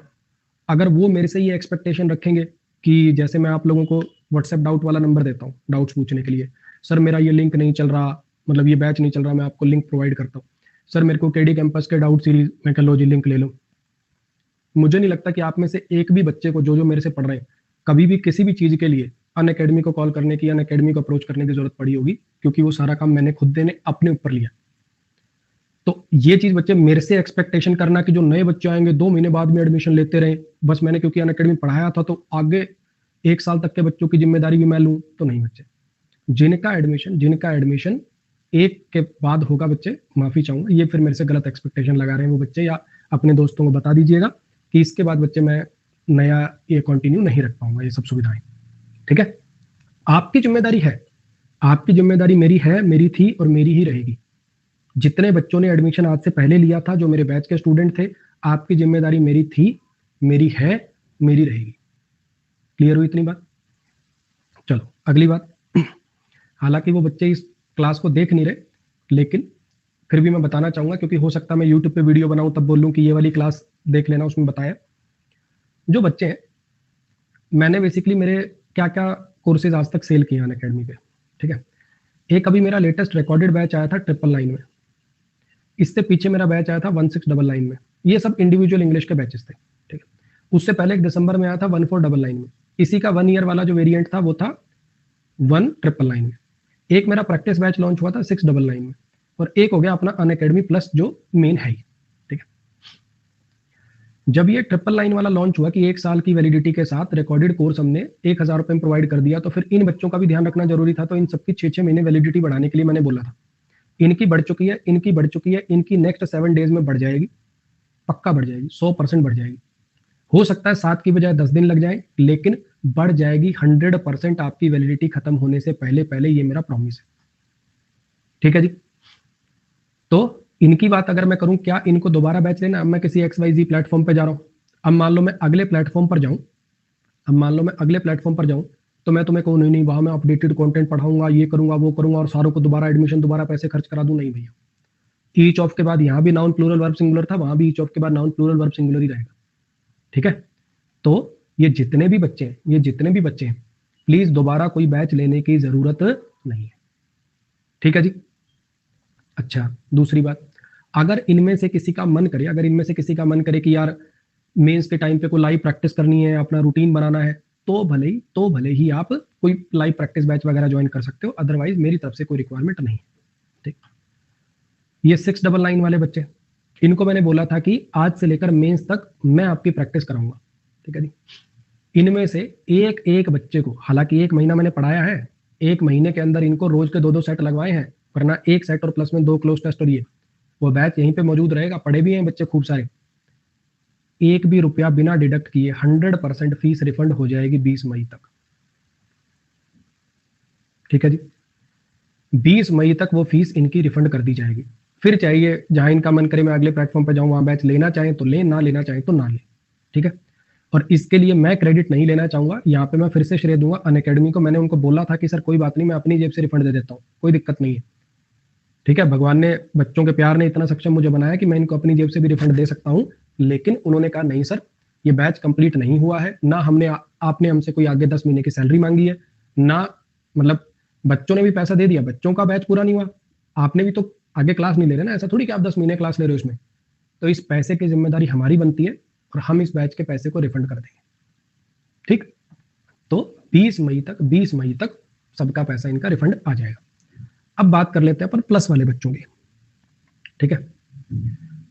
अगर वो मेरे से ये एक्सपेक्टेशन रखेंगे कि जैसे मैं आप लोगों को व्हाट्सएप डाउट वाला नंबर देता हूँ डाउट्स पूछने के लिए, सर मेरा ये लिंक नहीं चल रहा, मतलब ये बैच नहीं चल रहा, मैं आपको लिंक प्रोवाइड करता हूँ, सर मेरे को केडी कैंपस के डाउट सीरीज में कर लो जी, लिंक ले लो। मुझे नहीं लगता कि आप में से एक भी बच्चे को, जो मेरे से पढ़ रहे हैं, कभी भी किसी भी चीज के लिए अनअकैडमी को कॉल करने की, अनअकैडमी को अप्रोच करने की जरूरत पड़ी होगी, क्योंकि वो सारा काम मैंने खुद ने अपने ऊपर लिया। तो ये चीज बच्चे मेरे से एक्सपेक्टेशन करना कि जो नए बच्चे आएंगे 2 महीने बाद में एडमिशन लेते रहे, बस मैंने क्योंकि अनअकैडमी पढ़ाया था तो आगे 1 साल तक के बच्चों की जिम्मेदारी भी मैं लूं, तो नहीं बच्चे। जिनका एडमिशन एक के बाद होगा बच्चे, माफी चाहूंगा, ये फिर मेरे से गलत एक्सपेक्टेशन लगा रहे हैं वो बच्चे, या अपने दोस्तों को बता दीजिएगा कि इसके बाद बच्चे मैं नया ये कंटिन्यू नहीं रख पाऊंगा ये सब सुविधाएं। ठीक है, आपकी जिम्मेदारी है, आपकी जिम्मेदारी मेरी है, मेरी थी और मेरी ही रहेगी। जितने बच्चों ने एडमिशन आज से पहले लिया था, जो मेरे बैच के स्टूडेंट थे, आपकी जिम्मेदारी मेरी थी, मेरी है, मेरी रहेगी। क्लियर हुई इतनी बात? चलो अगली बात। हालांकि वो बच्चे इस क्लास को देख नहीं रहे, लेकिन फिर भी मैं बताना चाहूंगा, क्योंकि हो सकता है मैं यूट्यूब पे वीडियो बनाऊं तब बोलूं कि ये वाली क्लास देख लेना, उसमें बताया। जो बच्चे हैं, मैंने बेसिकली मेरे क्या क्या कोर्सेज आज तक सेल किए अनअकैडमी पे, ठीक है? एक अभी मेरा लेटेस्ट रिकॉर्डेड बैच आया था 999 में, इससे पीछे मेरा बैच आया था 1699 में, ये सब इंडिविजुअल इंग्लिश के बैचेस थे, ठीक है? उससे पहले एक दिसंबर में आया था 1499 में, इसी का 1 ईयर वाला जो वेरिएंट था वो था 1999 में। एक मेरा प्रैक्टिस बैच लॉन्च हुआ था 699 में, और एक हो गया अपना अनअकैडमी प्लस जो मेन है, ठीक है? जब ये 999 वाला लॉन्च हुआ कि 1 साल की वैलिडिटी के साथ रिकॉर्डेड कोर्स हमने 1000 रुपए में प्रोवाइड कर दिया, तो फिर इन बच्चों का भी ध्यान रखना जरूरी था, तो इन सबकी 6-6 महीने वैलिडिटी बढ़ाने के लिए मैंने बोला था। इनकी बढ़ चुकी है, इनकी बढ़ चुकी है, इनकी नेक्स्ट 7 डेज में बढ़ जाएगी, पक्का बढ़ जाएगी, 100% बढ़ जाएगी। हो सकता है 7 की बजाय 10 दिन लग जाए, लेकिन बढ़ जाएगी 100%। आपकी वैलिडिटी खत्म होने से पहले पहले, ये मेरा प्रॉमिस है, ठीक है जी? तो इनकी बात अगर मैं करूं, क्या इनको दोबारा बैच लेना? अब मैं किसी XYZ प्लेटफॉर्म पे जा रहा हूं, अब मान लो मैं अगले प्लेटफॉर्म पर जाऊं, तो मैं तुम्हें कहूं नहीं नहीं वहां मैं अपडेटेड कंटेंट पढ़ाऊंगा, ये करूंगा वो करूंगा, और सारों को दोबारा एडमिशन, दोबारा पैसे खर्च करा दूं? नहीं भैया। ईच ऑफ के बाद यहाँ भी नाउन प्लूरल वर्ब सिंगुलर था, वहां भी ईच ऑफ के बाद नाउन प्लूरल वर्ब सिंगुलर ही रहेगा, ठीक है? तो ये जितने भी बच्चे हैं, प्लीज दोबारा कोई बैच लेने की जरूरत नहीं है, ठीक है जी? अच्छा, दूसरी बात, अगर इनमें से किसी का मन करे कि यार मेंस के टाइम पे कोई लाइव प्रैक्टिस करनी है, अपना रूटीन बनाना है, तो भले ही आप कोई लाइव प्रैक्टिस बैच वगैरह ज्वाइन कर सकते हो, अदरवाइज मेरी तरफ से कोई रिक्वायरमेंट नहीं है, ठीक? ये 699 वाले बच्चे, इनको मैंने बोला था कि आज से लेकर मेंस तक मैं आपकी प्रैक्टिस कराऊंगा, ठीक है जी? इनमें से एक एक बच्चे को, हालांकि 1 महीना मैंने पढ़ाया है, 1 महीने के अंदर इनको रोज के 2-2 सेट लगवाए हैं, वरना 1 सेट और प्लस में 2 क्लोज टेस्ट, और ये वो बैच यहीं पे मौजूद रहेगा। पढ़े भी हैं बच्चे खूब सारे, एक भी रुपया बिना डिडक्ट किए 100% फीस रिफंड हो जाएगी 20 मई तक, ठीक है जी? 20 मई तक वो फीस इनकी रिफंड कर दी जाएगी। फिर चाहिए जहां इनका मन करे मैं अगले प्लेटफॉर्म पर जाऊं, वहां बैच लेना चाहें तो लें, ना लेना चाहें तो ना लें, ठीक है? और इसके लिए मैं क्रेडिट नहीं लेना चाहूंगा, यहाँ पे मैं फिर से श्रेय दूंगा अनअकैडमी को। मैंने उनको बोला था कि सर कोई बात नहीं, मैं अपनी जेब से रिफंड दे देता हूँ, कोई दिक्कत नहीं है, ठीक है? भगवान ने, बच्चों के प्यार ने इतना सक्षम मुझे बनाया कि मैं इनको अपनी जेब से भी रिफंड दे सकता हूँ। लेकिन उन्होंने कहा नहीं सर, ये बैच कंप्लीट नहीं हुआ है, ना आपने हमसे कोई आगे 10 महीने की सैलरी मांगी है, ना मतलब बच्चों ने भी पैसा दे दिया, बच्चों का बैच पूरा नहीं हुआ, आपने भी तो आगे क्लास नहीं ले रहे ना, ऐसा थोड़ी कि आप 10 महीने क्लास ले रहे हो इसमें। तो इस पैसे की जिम्मेदारी हमारी बनती है, और हम इस बैच के पैसे को रिफंड कर देंगे, ठीक? तो 20 मई तक सबका पैसा इनका रिफंड आ जाएगा। अब बात कर लेते हैं अपन प्लस वाले बच्चों की, ठीक है?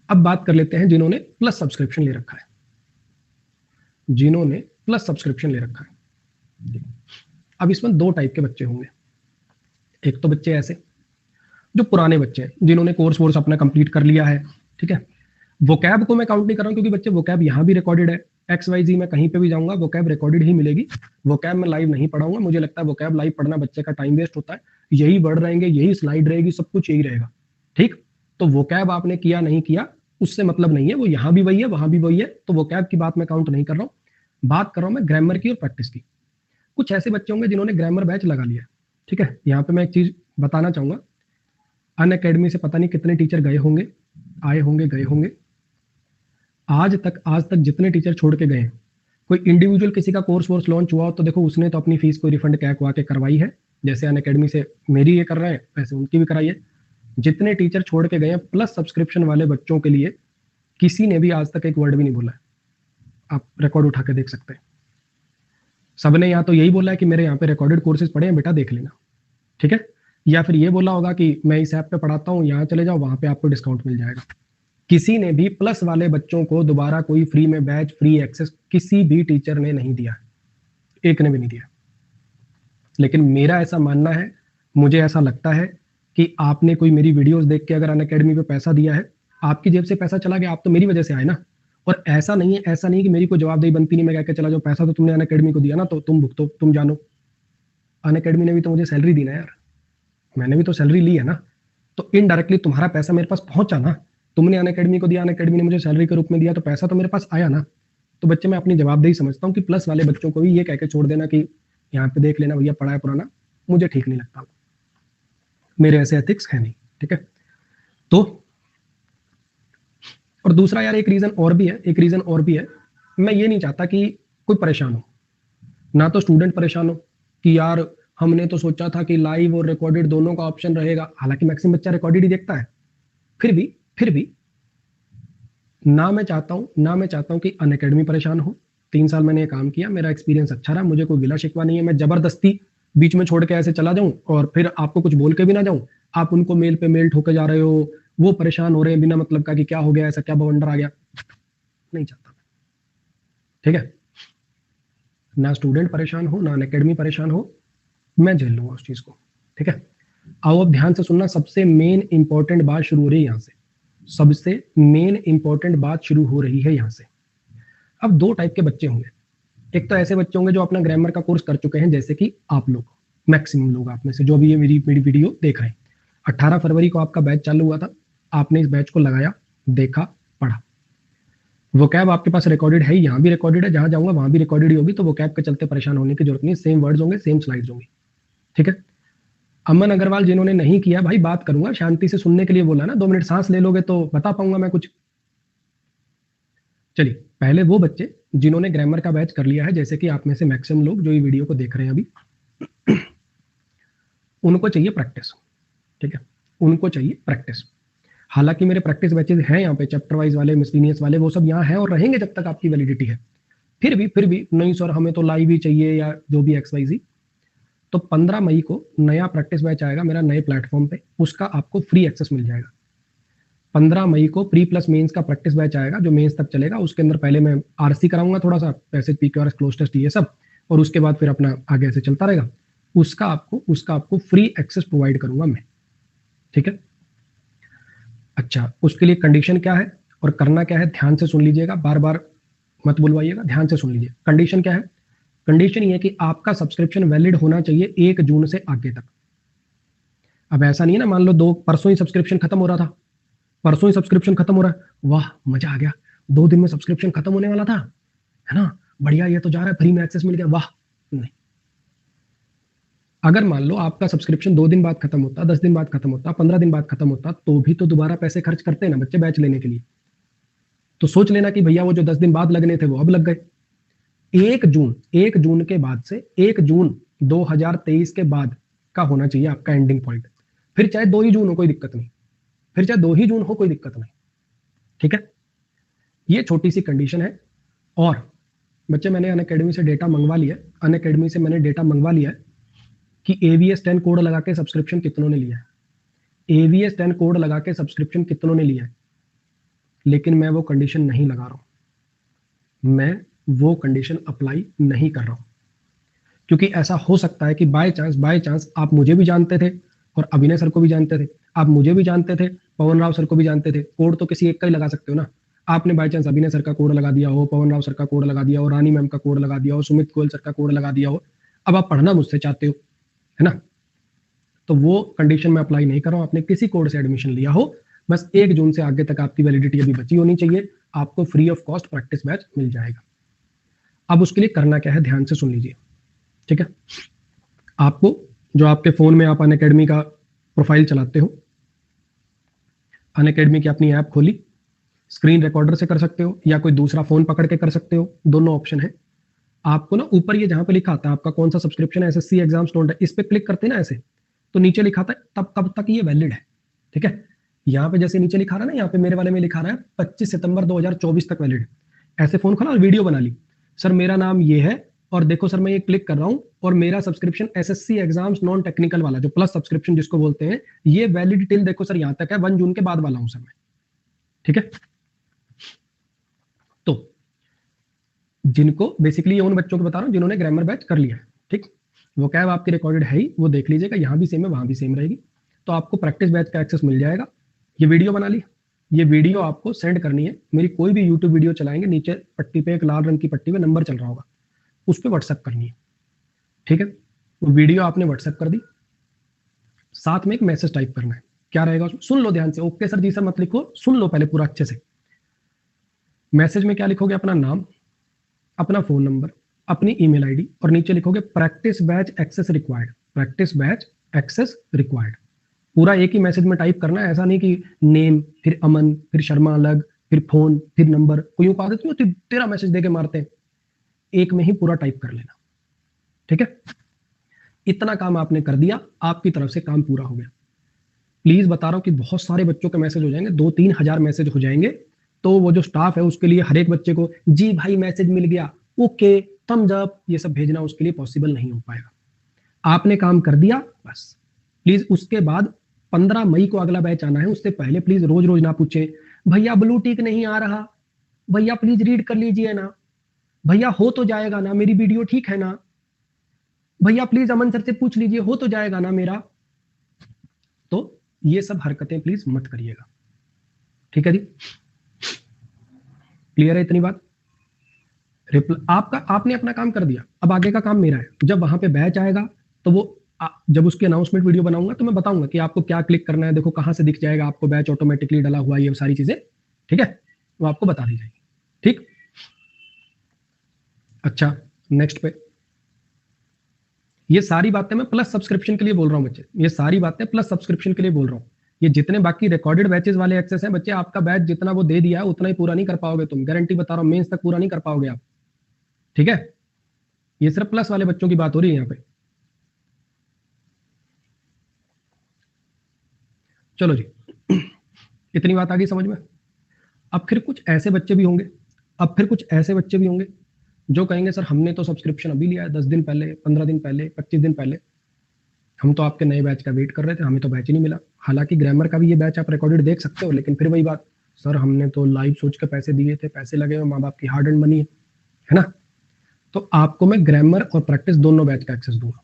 अब बात कर लेते हैं जिन्होंने प्लस सब्सक्रिप्शन ले रखा है, अब इसमें 2 टाइप के बच्चे होंगे। एक तो बच्चे ऐसे जो पुराने बच्चे हैं जिन्होंने कोर्स अपना कंप्लीट कर लिया है, ठीक है। वोकैब को मैं काउंट नहीं कर रहा हूँ क्योंकि बच्चे वोकैब यहाँ भी रिकॉर्डेड है, XYZ मैं कहीं पे भी जाऊंगा वोकैब रिकॉर्डेड ही मिलेगी। वोकैब में लाइव नहीं पढ़ाऊंगा, मुझे लगता है वोकैब लाइव पढ़ना बच्चे का टाइम वेस्ट होता है। यही वर्ड रहेंगे, यही स्लाइड रहेगी, सब कुछ यही रहेगा, ठीक। तो वोकैब आपने किया नहीं किया उससे मतलब नहीं है, वो यहाँ भी वही है वहां भी वही है, तो वोकैब की बात मैं काउंट नहीं कर रहा हूँ। बात कर रहा हूँ मैं ग्रामर की और प्रैक्टिस की। कुछ ऐसे बच्चे होंगे जिन्होंने ग्रामर बैच लगा लिया, ठीक है। यहाँ पे मैं एक चीज बताना चाहूंगा, अनअकैडमी से पता नहीं कितने टीचर गए होंगे, आए होंगे, गए होंगे। आज तक जितने टीचर छोड़ के गए, कोई इंडिविजुअल किसी का कोर्स लॉन्च हुआ तो देखो उसने तो अपनी फीस को रिफंड कैकवा के करवाई है, जैसे अनअकैडमी से मेरी ये कर रहे हैं वैसे उनकी भी कराई है। जितने टीचर छोड़ के गए प्लस सब्सक्रिप्शन वाले बच्चों के लिए किसी ने भी आज तक एक वर्ड भी नहीं बोला है, आप रिकॉर्ड उठा के देख सकते हैं। सबने यहाँ तो यही बोला है कि मेरे यहाँ पे रिकॉर्डेड कोर्सेज पढ़े हैं बेटा देख लेना, ठीक है। या फिर ये बोला होगा कि मैं इस ऐप पे पढ़ाता हूँ, यहाँ चले जाओ वहां पे आपको डिस्काउंट मिल जाएगा। किसी ने भी प्लस वाले बच्चों को दोबारा कोई फ्री में बैच, फ्री एक्सेस किसी भी टीचर ने नहीं दिया, एक ने भी नहीं दिया। लेकिन मेरा ऐसा मानना है, मुझे ऐसा लगता है कि आपने कोई मेरी वीडियोस देख के अगर अनअकैडमी पे पैसा दिया है, आपकी जेब से पैसा चला गया, आप तो मेरी वजह से आए ना। और ऐसा नहीं है कि मेरी कोई जवाबदेही बनती नहीं, मैं कह के चला जाऊं पैसा तो तुमने अनअकैडमी को दिया ना तो तुम भुगतो, तुम जानो। अनअकैडमी ने भी तो मुझे सैलरी दी ना यार, मैंने भी तो सैलरी ली है ना, तो इनडायरेक्टली तुम्हारा पैसा मेरे पास पहुंचा ना। तुमने अनअकैडमी को दिया, अनअकैडमी ने मुझे सैलरी के रूप में दिया, तो पैसा तो मेरे पास आया ना। तो बच्चे मैं अपनी जवाबदेही समझता हूँ कि प्लस वाले बच्चों को भी ये कह के छोड़ देना कि यहाँ पे देख लेना भैया पढ़ा है पुराना, मुझे ठीक नहीं लगता, मेरे ऐसे एथिक्स है नहीं, ठीक है। तो और दूसरा यार एक रीजन और भी है, मैं ये नहीं चाहता कि कोई परेशान हो, ना तो स्टूडेंट परेशान हो कि यार हमने तो सोचा था कि लाइव और रिकॉर्डेड दोनों का ऑप्शन रहेगा, हालांकि मैक्सिमम बच्चा रिकॉर्डेड ही देखता है। फिर भी ना मैं चाहता हूं कि अनअकैडमी परेशान हो। 3 साल मैंने ये काम किया, मेरा एक्सपीरियंस अच्छा रहा, मुझे कोई गिला शिकवा नहीं है। मैं जबरदस्ती बीच में छोड़ के ऐसे चला जाऊं और फिर आपको कुछ बोल के भी ना जाऊं, आप उनको मेल पे मेल ठोके जा रहे हो, वो परेशान हो रहे हैं बिना मतलब का कि क्या हो गया, ऐसा क्या बवंडर आ गया, नहीं चाहता, ठीक है। ना स्टूडेंट परेशान हो, ना अनअकैडमी परेशान हो, मैं झेल लूंगा उस चीज को, ठीक है। आओ अब ध्यान से सुनना, सबसे मेन इंपॉर्टेंट बात शुरू हो रही है यहाँ से, सबसे मेन इंपॉर्टेंट बात शुरू हो रही है यहाँ से। अब 2 टाइप के बच्चे होंगे, एक तो ऐसे बच्चे होंगे जो अपना ग्रामर का कोर्स कर चुके हैं, जैसे कि आप लोग, मैक्सिमम लोग आप में से जो भी ये मेरी वीडियो देख रहे हैं। 18 फरवरी को आपका बैच चालू हुआ था, आपने इस बैच को लगाया, देखा, पढ़ा। वोकैब आपके पास रिकॉर्डेड है, यहाँ भी रिकॉर्डेड है, जहां जाऊंगा वहां भी रिकॉर्डेड ही होगी, तो वोकैब के चलते परेशान होने की जरूरत नहीं, सेम वर्ड्स होंगे, सेम स्लाइड्स होंगी, ठीक है। अमन अग्रवाल जिन्होंने नहीं किया, भाई बात करूंगा, शांति से सुनने के लिए बोला ना, 2 मिनट सांस ले लोगे तो बता पाऊंगा मैं कुछ। चलिए पहले वो बच्चे जिन्होंने ग्रामर का बैच कर लिया है, जैसे कि आप में से मैक्सिमम लोग जो ये वीडियो को देख रहे हैं अभी, उनको चाहिए प्रैक्टिस, ठीक है, उनको चाहिए प्रैक्टिस। हालांकि मेरे प्रैक्टिस बैचेज हैं यहाँ पे, चैप्टर वाइज वाले, मिसलिनियस वाले, वो सब यहाँ हैं और रहेंगे जब तक आपकी वैलिडिटी है। फिर भी नहीं सर हमें तो लाइव ही चाहिए या जो भी XYZ, तो 15 मई को नया प्रैक्टिस बैच आएगा मेरा नए प्लेटफॉर्म पे, उसका आपको फ्री एक्सेस मिल जाएगा। 15 मई को प्री प्लस मेंस का प्रैक्टिस बैच आएगा जो मेंस तक चलेगा। उसके अंदर पहले मैं RC कराऊंगा थोड़ा सा, पैसेज PQRS क्लोज टेस्ट ये सब, और उसके बाद फिर अपना आगे से चलता रहेगा। उसका आपको फ्री एक्सेस प्रोवाइड करूंगा मैं, ठीक है। अच्छा, उसके लिए कंडीशन क्या है और करना क्या है, ध्यान से सुन लीजिएगा, बार बार मत बुलवाइएगा, ध्यान से सुन लीजिए। कंडीशन क्या है, कंडीशन ये है कि आपका सब्सक्रिप्शन वैलिड होना चाहिए 1 जून से आगे तक। अब ऐसा नहीं है ना, मान लो परसों ही सब्सक्रिप्शन खत्म हो रहा था, परसों ही सब्सक्रिप्शन खत्म हो रहा है, वाह मजा आ गया, 2 दिन में सब्सक्रिप्शन खत्म होने वाला था, है ना, बढ़िया, ये तो जा रहा है, फ्री में एक्सेस मिल गया, वाह। नहीं, अगर मान लो आपका सब्सक्रिप्शन 2 दिन बाद खत्म होता, 10 दिन बाद खत्म होता, 15 दिन बाद खत्म होता, तो भी तो दोबारा पैसे खर्च करते हैं ना बच्चे बैच लेने के लिए। तो सोच लेना कि भैया वो जो 10 दिन बाद लगने थे वो अब लग गए। 1 जून के बाद से 1 जून 2023 के बाद का होना चाहिए आपका एंडिंग पॉइंट। फिर चाहे 2 ही जून हो कोई दिक्कत नहीं, फिर चाहे 2 ही जून हो कोई दिक्कत नहीं, ठीक है। ये छोटी सी कंडीशन है। और बच्चे मैंने अनअकैडमी से डेटा मंगवा लिया, अनअकैडमी से मैंने डेटा मंगवा लिया है कि AVS 10 कोड लगा के सब्सक्रिप्शन कितनों ने लिया है, AVS 10 कोड लगा के सब्सक्रिप्शन कितनों ने लिया है। लेकिन मैं वो कंडीशन नहीं लगा रहा हूं, मैं वो कंडीशन अप्लाई नहीं कर रहा हूं, क्योंकि ऐसा हो सकता है कि बाय चांस आप मुझे भी जानते थे और अभिनय सर को भी जानते थे, आप मुझे भी जानते थे, पवन राव सर को भी जानते थे, कोड तो किसी एक का ही लगा सकते हो ना। आपने बाई चांस अभिनय सर का कोड लगा दिया हो, पवन राव सर का कोड लगा दिया हो, रानी मैम का कोड लगा दिया हो, सुमित गोयल सर का कोड लगा दिया हो, अब आप पढ़ना मुझसे चाहते हो, है ना। तो वो कंडीशन में अप्लाई नहीं कर रहा हूं। आपने किसी कोड से एडमिशन लिया हो, बस 1 जून से आगे तक आपकी वैलिडिटी अभी बची होनी चाहिए, आपको free of cost practice batch मिल जाएगा। अब उसके लिए करना क्या है, ध्यान से सुन लीजिए, ठीक है। आपको जो आपके फोन में आप अनअकैडमी का प्रोफाइल चलाते हो, अनअकैडमी की अपनी ऐप खोली, स्क्रीन रिकॉर्डर से कर सकते हो या कोई दूसरा फोन पकड़ के कर सकते हो, दोनों ऑप्शन है। आपको ना ऊपर ये जहां पे लिखा आता है आपका कौन सा सब्सक्रिप्शन है, एसएससी एग्जाम्स नोट है, इस पे क्लिक करते हैं ना ऐसे, तो नीचे लिखा था तब कब तक ये वैलिड है, ठीक है। यहाँ पे जैसे नीचे लिखा रहा है ना, यहाँ पे मेरे वाले में लिखा रहा है 25 सितंबर 2024 तक वैलिड। ऐसे फोन खोला और वीडियो बना ली, सर मेरा नाम ये है और देखो सर मैं ये क्लिक कर रहा हूं और मेरा subscription SSC exams non technical वाला जो प्लस सब्सक्रिप्शन जिसको बोलते हैं, ये वैलिड टिल देखो सर यहां तक है, 1 जून के बाद वाला हूं सर मैं, ठीक है। तो जिनको बेसिकली ये उन बच्चों को बता रहा हूं जिन्होंने ग्रामर बैच कर लिया है, ठीक। वो कैब आपकी रिकॉर्डेड है ही, वो देख लीजिएगा, यहां भी सेम है वहां भी सेम रहेगी। तो आपको प्रैक्टिस बैच का एक्सेस मिल जाएगा। ये वीडियो बना ली, ये वीडियो आपको सेंड करनी है, मेरी कोई भी यूट्यूब वीडियो चलाएंगे नीचे पट्टी पे एक लाल रंग की पट्टी पे नंबर चल रहा होगा, उस पर व्हाट्सएप करनी है, ठीक है। वो वीडियो आपने व्हाट्सएप कर दी, साथ में एक मैसेज टाइप करना है, क्या रहेगा उसमें, सुन लो ध्यान से, ओके सर जी सर मत लिखो, सुन लो पहले पूरा अच्छे से। मैसेज में क्या लिखोगे, अपना नाम, अपना फोन नंबर, अपनी ईमेल आईडी और नीचे लिखोगे practice batch access required, practice batch access required. पूरा एक ही मैसेज में टाइप करना है, ऐसा नहीं कि नेम फिर अमन फिर शर्मा अलग फिर फोन फिर नंबर, कोई पा देती हो तेरा मैसेज देके मारते हैं, एक में ही पूरा टाइप कर लेना, ठीक है। इतना काम आपने कर दिया, आपकी तरफ से काम पूरा हो गया। प्लीज बता रहा हूं कि बहुत सारे बच्चों के मैसेज हो जाएंगे, 2-3 हजार मैसेज हो जाएंगे, तो वो जो स्टाफ है उसके लिए हर एक बच्चे को जी भाई मैसेज मिल गया, ओके थम्स अप, ये सब भेजना उसके लिए पॉसिबल नहीं हो पाएगा। आपने काम कर दिया बस। प्लीज उसके बाद 15 मई को अगला बैच आना है, उससे पहले प्लीज रोज रोज ना पूछे भैया ब्लू टिक नहीं आ रहा, भैया प्लीज रीड कर लीजिए ना, भैया हो तो जाएगा ना, मेरी वीडियो ठीक है ना, भैया प्लीज अमन सर से पूछ लीजिए हो तो जाएगा ना मेरा। तो ये सब हरकतें प्लीज मत करिएगा, ठीक है जी। क्लियर है इतनी बात। आपका आपने अपना काम कर दिया, अब आगे का काम मेरा है। जब वहां पे बैच आएगा तो वो जब उसकी अनाउंसमेंट वीडियो बनाऊंगा तो मैं बताऊंगा कि आपको क्या क्लिक करना है, देखो कहां से दिख जाएगा आपको बैच ऑटोमेटिकली डला हुआ, ये सारी चीजें, ठीक है, वो आपको बता दी जाएगी, ठीक। अच्छा नेक्स्ट पे, ये सारी बातें मैं प्लस सब्सक्रिप्शन के लिए बोल रहा हूं बच्चे, ये सारी बातें प्लस सब्सक्रिप्शन के लिए बोल रहा हूं। ये जितने बाकी रिकॉर्डेड बैचेस वाले एक्सेस हैं बच्चे, आपका बैच जितना वो दे दिया है उतना ही पूरा नहीं कर पाओगे तुम, गारंटी बता रहा हूं, मेंस तक पूरा नहीं कर पाओगे आप, ठीक है। ये सिर्फ प्लस वाले बच्चों की बात हो रही है यहाँ पे। चलो जी, इतनी बात आ गई समझ में। अब फिर कुछ ऐसे बच्चे भी होंगे, अब फिर कुछ ऐसे बच्चे भी होंगे जो कहेंगे सर हमने तो सब्सक्रिप्शन अभी लिया है, 10 दिन पहले, 15 दिन पहले, 25 दिन पहले, हम तो आपके नए बैच का वेट कर रहे थे, हमें तो बैच ही नहीं मिला। हालांकि ग्रामर का भी ये बैच आप रिकॉर्डेड देख सकते हो, लेकिन फिर वही बात, सर हमने तो लाइव सोच के पैसे दिए थे, पैसे लगे हुए, माँ बाप की हार्ड एंड मनी है ना। तो आपको मैं ग्रामर और प्रैक्टिस दोनों बैच का एक्सेस दूंगा,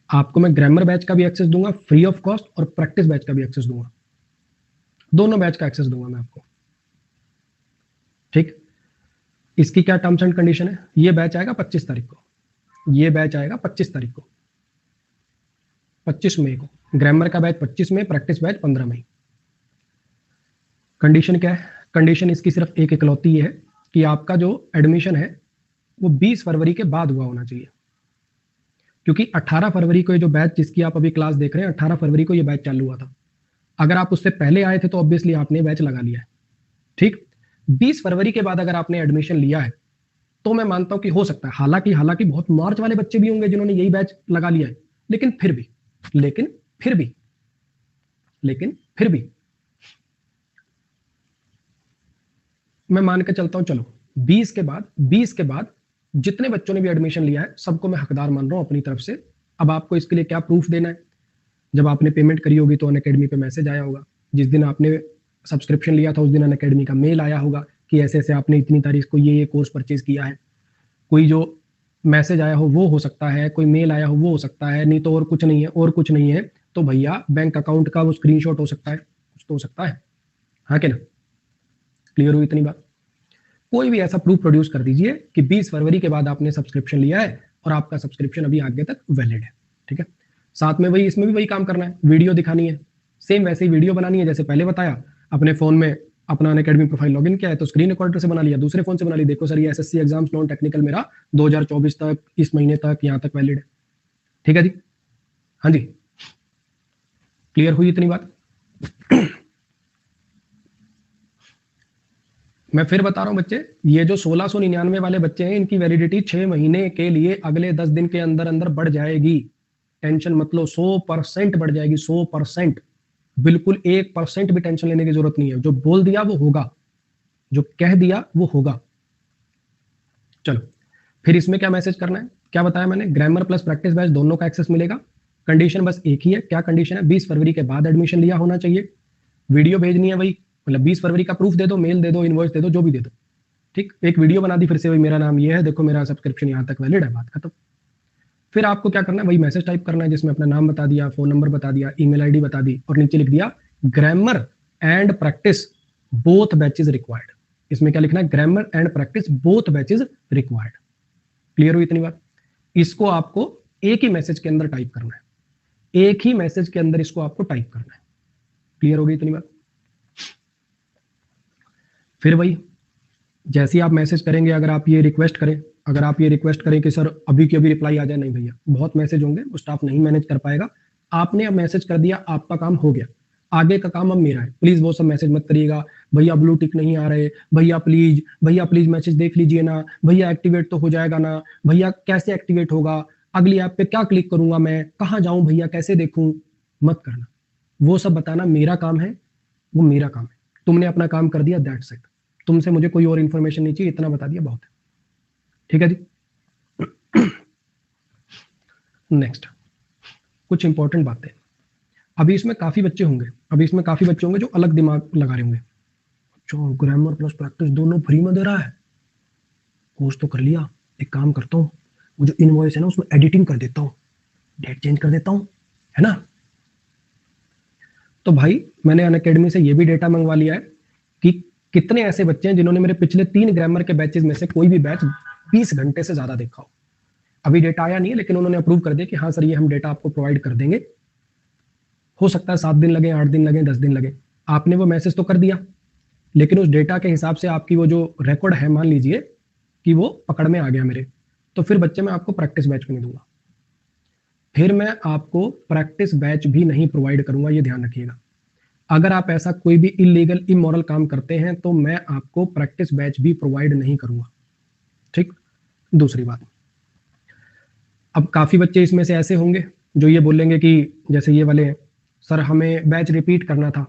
आपको मैं ग्रामर बैच का भी एक्सेस दूंगा फ्री ऑफ कॉस्ट और प्रैक्टिस बैच का भी एक्सेस दूंगा, दोनों बैच का एक्सेस दूंगा मैं आपको, ठीक। इसकी क्या टर्म्स एंड कंडीशन है, ये बैच आएगा 25 तारीख को, ये बैच आएगा 25 तारीख को, 25 मई को ग्रामर का बैच, 25 मई, प्रैक्टिस बैच 15 मई। कंडीशन क्या है, कंडीशन इसकी सिर्फ एक इकलौती ये है कि आपका जो एडमिशन है वो 20 फरवरी के बाद हुआ होना चाहिए, क्योंकि 18 फरवरी को ये जो बैच जिसकी आप अभी क्लास देख रहे हैं, 18 फरवरी को ये बैच चालू हुआ था। अगर आप उससे पहले आए थे तो ऑब्वियसली आपने बैच लगा लिया है, ठीक। 20 फरवरी के बाद अगर आपने एडमिशन लिया है तो मैं मानता हूं कि हो सकता है, हालांकि बहुत मार्च वाले बच्चे भी होंगे जिन्होंने यही बैच लगा लिया है, लेकिन फिर भी मैं मान के चलता हूं, चलो 20 के बाद जितने बच्चों ने भी एडमिशन लिया है सबको मैं हकदार मान रहा हूं अपनी तरफ से। अब आपको इसके लिए क्या प्रूफ देना है, जब आपने पेमेंट करी होगी तो अनअकैडमी पे मैसेज आया होगा, जिस दिन आपने सब्सक्रिप्शन लिया था उस दिन अनअकैडमी का मेल आया होगा कि ऐसे ऐसे आपने इतनी तारीख को ये कोर्स परचेज किया है। कोई जो मैसेज आया हो वो हो सकता है, कोई मेल आया हो वो हो सकता है, नहीं तो और कुछ नहीं है, तो भैया बैंक अकाउंट का वो स्क्रीनशॉट हो सकता है, कुछ तो हो सकता है, हाँ कि ना? क्लियर हुई इतनी बात? कोई भी ऐसा प्रूफ प्रोड्यूस कर दीजिए कि 20 फरवरी के बाद आपने सब्सक्रिप्शन लिया है और आपका सब्सक्रिप्शन अभी आगे तक वैलिड है, ठीक है? साथ में वही, इसमें भी वही काम करना है, वीडियो दिखानी है, सेम वैसे ही वीडियो बनानी है जैसे पहले बताया। अपने फोन में अपना अनअकैडमी प्रोफाइल लॉगिन किया है तो स्क्रीन रिकॉर्डर से बना लिया, दूसरे फोन से बना लिया, देखो सर ये एसएससी एग्जाम्स नॉन टेक्निकल मेरा 2024 तक, इस महीने तक, यहाँ तक वैलिड है, ठीक है जी? हाँ जी, क्लियर हुई इतनी बात? मैं फिर बता रहा हूं बच्चे, ये जो 1699 वाले बच्चे हैं इनकी वैलिडिटी 6 महीने के लिए अगले 10 दिन के अंदर अंदर बढ़ जाएगी, टेंशन मत लो, 100% बढ़ जाएगी, 100%। बिल्कुल 1% भी टेंशन लेने की जरूरत नहीं है, जो बोल दिया वो होगा, जो कह दिया वो होगा। चलो फिर इसमें क्या मैसेज करना है, क्या बताया मैंने, ग्रामर प्लस प्रैक्टिस बैच दोनों का एक्सेस मिलेगा। कंडीशन बस एक ही है, क्या कंडीशन है, 20 फरवरी के बाद एडमिशन लिया होना चाहिए, वीडियो भेजनी है वही, मतलब 20 फरवरी का प्रूफ दे दो, मेल दे दो, इनवॉइस दे दो, जो भी दे दो, ठीक? एक वीडियो बना दी फिर से, वही मेरा नाम ये है, देखो मेरा सब्सक्रिप्शन यहाँ तक वैलिड है, बात खत्म। फिर आपको क्या करना है, वही मैसेज टाइप करना है जिसमें अपना नाम बता दिया, फोन नंबर बता दिया, ईमेल आईडी बता दी और नीचे लिख दिया grammar and practice both batches required. इसमें क्या लिखना है, grammar and practice both batches required. Clear हुई इतनी बात? इसको आपको एक ही मैसेज के अंदर टाइप करना है, एक ही मैसेज के अंदर इसको आपको टाइप करना है। क्लियर हो गई इतनी बात? फिर वही, जैसे ही आप मैसेज करेंगे, अगर आप ये रिक्वेस्ट करें, अगर आप ये रिक्वेस्ट करें कि सर अभी के अभी रिप्लाई आ जाए, नहीं भैया, बहुत मैसेज होंगे, वो स्टाफ नहीं मैनेज कर पाएगा। आपने अब मैसेज कर दिया, आपका काम हो गया, आगे का काम अब मेरा है। प्लीज वो सब मैसेज मत करिएगा, भैया ब्लू टिक नहीं आ रहे, भैया प्लीज मैसेज देख लीजिए ना, भैया एक्टिवेट तो हो जाएगा ना, भैया कैसे एक्टिवेट होगा, अगली ऐप पे क्या क्लिक करूंगा, मैं कहाँ जाऊं भैया, कैसे देखूं, मत करना। वो सब बताना मेरा काम है, वो मेरा काम है। तुमने अपना काम कर दिया, दैट्स इट। तुमसे मुझे कोई और इन्फॉर्मेशन नहीं चाहिए, इतना बता दिया बहुत है, ठीक है जी? नेक्स्ट, कुछ इंपॉर्टेंट बातें। अभी इसमें काफी बच्चे होंगे, जो अलग दिमाग लगा रहे होंगे, जो ग्रामर प्लस प्रैक्टिस दोनों फ्री में दे रहा है, कोर्स तो कर लिया, एक काम करता हूँ, वो जो इनवॉइस है ना उसमें एडिटिंग कर देता हूँ, डेट चेंज कर देता हूँ, है ना? तो भाई मैंने अनअकैडमी से ये भी डेटा मंगवा लिया है कि कितने ऐसे बच्चे हैं जिन्होंने मेरे पिछले 3 ग्रामर के बैचेस में से कोई भी बैच 20 घंटे से ज्यादा देखा हो। अभी डेटा आया नहीं है, लेकिन उन्होंने अप्रूव कर दिया कि हाँ सर ये हम डेटा आपको प्रोवाइड कर देंगे। हो सकता है 7 दिन लगे, 8 दिन लगे, 10 दिन लगे। आपने वो मैसेज तो कर दिया, लेकिन उस डेटा के हिसाब से आपकी वो जो रिकॉर्ड है, मान लीजिए कि वो पकड़ में आ गया मेरे, तो फिर बच्चे मैं आपको प्रैक्टिस बैच भी नहीं दूंगा, फिर मैं आपको प्रैक्टिस बैच भी नहीं प्रोवाइड करूंगा, ये ध्यान रखिएगा। अगर आप ऐसा कोई भी इलीगल इमोरल काम करते हैं तो मैं आपको प्रैक्टिस बैच भी प्रोवाइड नहीं करूंगा, ठीक? दूसरी बात, अब काफी बच्चे इसमें से ऐसे होंगे जो ये बोलेंगे कि जैसे ये वाले हैं, सर हमें बैच रिपीट करना था,